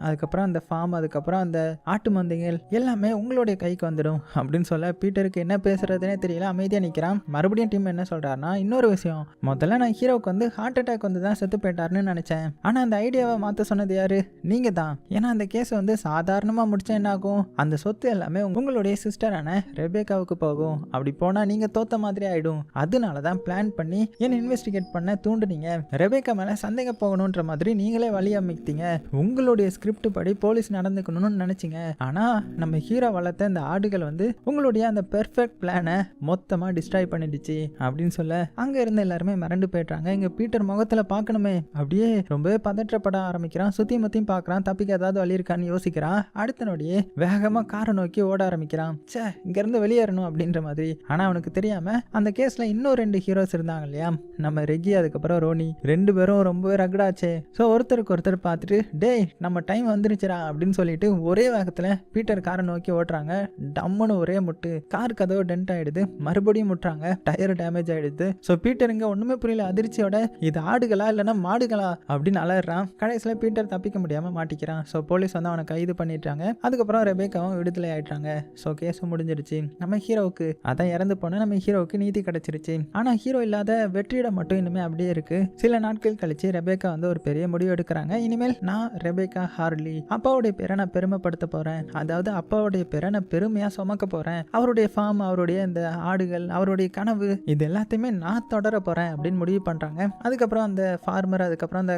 அதுக்கப்புறம் அந்த ஃபார்ம், அதுக்கப்புறம் அந்த ஆட்டு மந்தைகள் எல்லாமே உங்களுடைய கைக்கு வந்துடும் அப்படின்னு சொல்ல பீட்டருக்கு என்ன பேசுறதுனே தெரியல, அமைதியா நிக்கிறான். மறுபடியும் டீம் என்ன சொல்றாருன்னா, இன்னொரு விஷயம், முதல்ல நான் ஹீரோவுக்கு வந்து ஹார்ட் அட்டாக் வந்து தான் செத்து போயிட்டாருன்னு நினைச்சேன், ஆனா அந்த ஐடியாவை மாத்த சொன்னது யாரு? நீங்க தான். ஏன்னா அந்த கேஸ் வந்து சாதாரணமா முடிச்சா என்ன ஆகும், அந்த சொத்து எல்லாமே உங்களுடைய சிஸ்டரான ரெபேக்காவுக்கு போகும். அப்படி போனா நீங்க தோத்த மாதிரி ஆயிடும். அதனாலதான் பிளான் பண்ணி என்ன இன்வெஸ்டிகேட் பண்ண தூண்டுனீங்க. ரெபேக்கா மேல சந்தேகம் போகணும்ன்ற மாதிரி நீங்களே வழி அமைத்தீங்க. உங்களுடைய ஸ்கிரிப்ட் படி போலீஸ் நடந்துக்கணும்னு நினைச்சீங்க. ஆனா நம்ம ஹீரோ வளர்த்த இந்த ஆடுகள் வந்து உங்களுடைய அந்த பெர்ஃபெக்ட் பிளானை மொத்தமா டிஸ்ட்ராய் பண்ணிடுச்சு அப்படின்னு சொல்ல அங்க இருந்து எல்லாருமே மிரண்டு போயிட்டாங்க. இங்க பீட்டர் முகத்துல பார்க்கணுமே அப்படியே ரொம்பவே பதற்றப்பட ஆரம்பிக்கிறான். சுத்தி முத்தியும் பார்க்கறான், தப்பிக்க ஏதாவது வழி இருக்கான்னு யோசிக்கிறான். அடுத்த நொடியே வேகமா காரை நோக்கி ஓட ஆரம்பிக்கிறான். சே, இங்க இருந்து வெளியேறணும் அப்படின்ற மாதிரி. ஆனா அவனுக்கு அவங்களுக்கு தெரியாம அந்த கேஸ்ல இன்னும் 2 ஹீரோஸ் இருந்தாங்க இல்லையா, நம்ம ரெகி அதுக்கப்புறம் ரோனி, 2 பேரும் ரொம்பவே ரகடாச்சே. ஸோ ஒருத்தருக்கு ஒருத்தர் பார்த்துட்டு டேய் நம்ம டைம் வந்துருச்சுடா அப்படின்னு சொல்லிட்டு ஒரே வேகத்துல பீட்டர் காரை நோக்கி ஓட்டுறாங்க. டம்முன்னு ஒரே முட்டு, கார் கதவு டென்ட் ஆயிடுது. மறுபடியும் முட்டுறாங்க, டயர் டேமேஜ் ஆயிடுது. ஸோ பீட்டர் இங்க ஒண்ணுமே புரியல, அதிர்ச்சியோட இது ஆடுகளா இல்லைன்னா மாடுகளா அப்படின்னு அலறான். கடைசியில பீட்டர் தப்பிக்க முடியாம மாட்டிக்கிறான். ஸோ போலீஸ் வந்து அவனை கைது பண்ணிட்டாங்க. அதுக்கப்புறம் ரெபேக்காவும் விடுதலை ஆயிட்டாங்க. ஸோ கேஸ் முடிஞ்சிருச்சு. நம்ம ஹீரோவுக்கு அதான் இறந்து போன நம்ம ஹீரோவுக்கு நீதி கிடைச்சிருச்சு. ஆனா ஹீரோ இல்லாத வெற்றியிடம் மட்டும் இனிமே அப்படியே இருக்கு. சில நாட்கள் கழிச்சு ரெபேக்கா வந்து ஒரு பெரிய முடிவு எடுக்கிறாங்க. இனிமேல் நான் ரெபேக்கா ஹார்லி, அப்பாவுடைய பேரை நான் பெருமைப்படுத்த போறேன். அதாவது அப்பாவுடைய பேரை நான் பெருமையா சுமக்க போறேன். அவருடைய ஃபார்ம், அவருடைய இந்த ஆடுகள், அவருடைய கனவு, இது எல்லாத்தையுமே நான் தொடர போறேன் அப்படின்னு முடிவு பண்றாங்க. அதுக்கப்புறம் அந்த ஃபார்மர், அதுக்கப்புறம் அந்த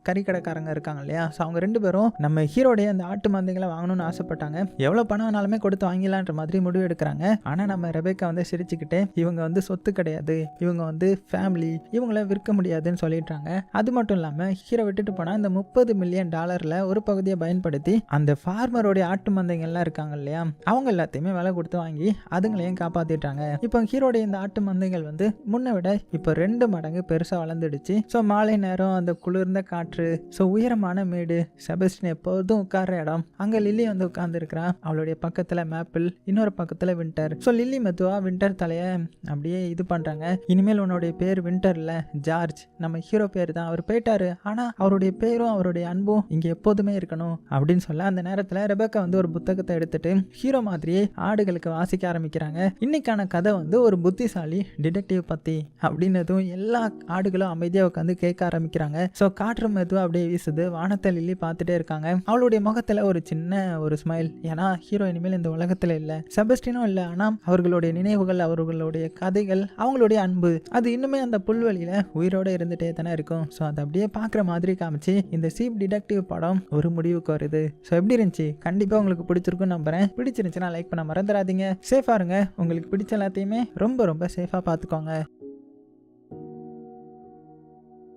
கறிக்கடைக்காரங்க இருக்காங்க இல்லையா, ஸோ அவங்க 2 பேரும் நம்ம ஹீரோடைய அந்த ஆட்டு மந்தைகளை வாங்கணும்னு ஆசைப்பட்டாங்க. எவ்வளவு பணம் வேணாலுமே கொடுத்து வாங்கிலான்ற மாதிரி முடிவு எடுக்கிறாங்க. ஆனா நம்ம ரெபேக்கா வந்து சிரிச்சுக்கிட்டே இவங்க வந்து சொத்து கிடையாது, இவங்க வந்து ஃபேமிலி, இவங்கள விற்க முடியாதுன்னு சொல்லிட்டாங்க. அது மட்டும் இல்லாம ஹீரோ விட்டுட்டு போனா இந்த $30 மில்லியன் ஒரு பகுதியை பயன்படுத்தி அந்த ஃபார்மருடைய ஆட்டு மந்தைகள்லாம் இருக்காங்க இல்லையா, அவங்க எல்லாத்தையுமே விலை கொடுத்து வாங்கி அதுங்களையும் காப்பாத்திட்டாங்க. இப்போ ஹீரோடைய இந்த ஆட்டு மந்தைகள் வந்து முன்ன விட இப்போ 2 மடங்கு பெருசா வளர்ந்துடுச்சு. ஸோ மாலை நேரம் அந்த குளிர்ந்த காற்று, ஸோ உயரமான மேடு, செபஸ்டியன் எப்போதும் உட்கார்ற இடம், அங்க லில்லி வந்து உட்கார்ந்து இருக்கிறான். அவளுடைய பக்கத்துல மேப்பிள், இன்னொரு பக்கத்துல வின்டர். ஸோ லில்லி மெதுவா வின்டர் தலைய அப்படியே இது பண்றாங்க. இனிமேல் உன்னுடைய பேர் வின்டர் இல்ல, ஜார்ஜ். நம்ம ஹீரோ பேர் தான், அவர் போயிட்டாரு, ஆனா அவருடைய பேரும் அவருடைய அன்பும் இங்க எப்போதுமே இருக்கணும் அப்படின்னு சொல்ல அந்த நேரத்துல ரெபேக்கா வந்து ஒரு புத்தகத்தை எடுத்துட்டு ஹீரோ மாதிரியே ஆடுகளுக்கு வாசிக்க ஆரம்பிக்கிறாங்க. இன்னைக்கான கதை வந்து ஒரு புத்திசாலி டிடெக்டிவ் பத்தி அப்படின்னதும் எல்லா ஆடுகளும் அமைதியா உட்காந்து கேட்க ஆரம்பிக்கிறாங்க. ஸோ காற்று மெதுவா அப்படியே வீசுது. வானத்தை லில்லி பார்த்துட்டே இருக்காங்க. அவளுடைய முகத்துல ஒரு சின்ன ஒரு ஸ்மைல். ஏன்னா ஹீரோ இனிமேல் இந்த உலகத்துல இல்ல, செபஸ்டினும் இல்ல, ஆனா அவர்களுடைய நினைவுகள், அவர்களுடைய கதைகள், அவங்களுடைய அன்பு, அது இன்னுமே அந்த புல்வெளியில உயிரோட இருந்துட்டே தானே இருக்கும். ஸோ அதை அப்படியே பார்க்குற மாதிரி காமிச்சு இந்த சீப் டிடெக்டிவ் படம் ஒரு முடிவுக்கு வருது. ஸோ எப்படி இருந்துச்சு? கண்டிப்பா உங்களுக்கு பிடிச்சிருக்குன்னு நம்புறேன். பிடிச்சிருந்துச்சுன்னா லைக் பண்ண மறந்துடாதீங்க. சேஃபா இருங்க. உங்களுக்கு பிடிச்ச எல்லாத்தையுமே ரொம்ப ரொம்ப சேஃபா பார்த்துக்கோங்க.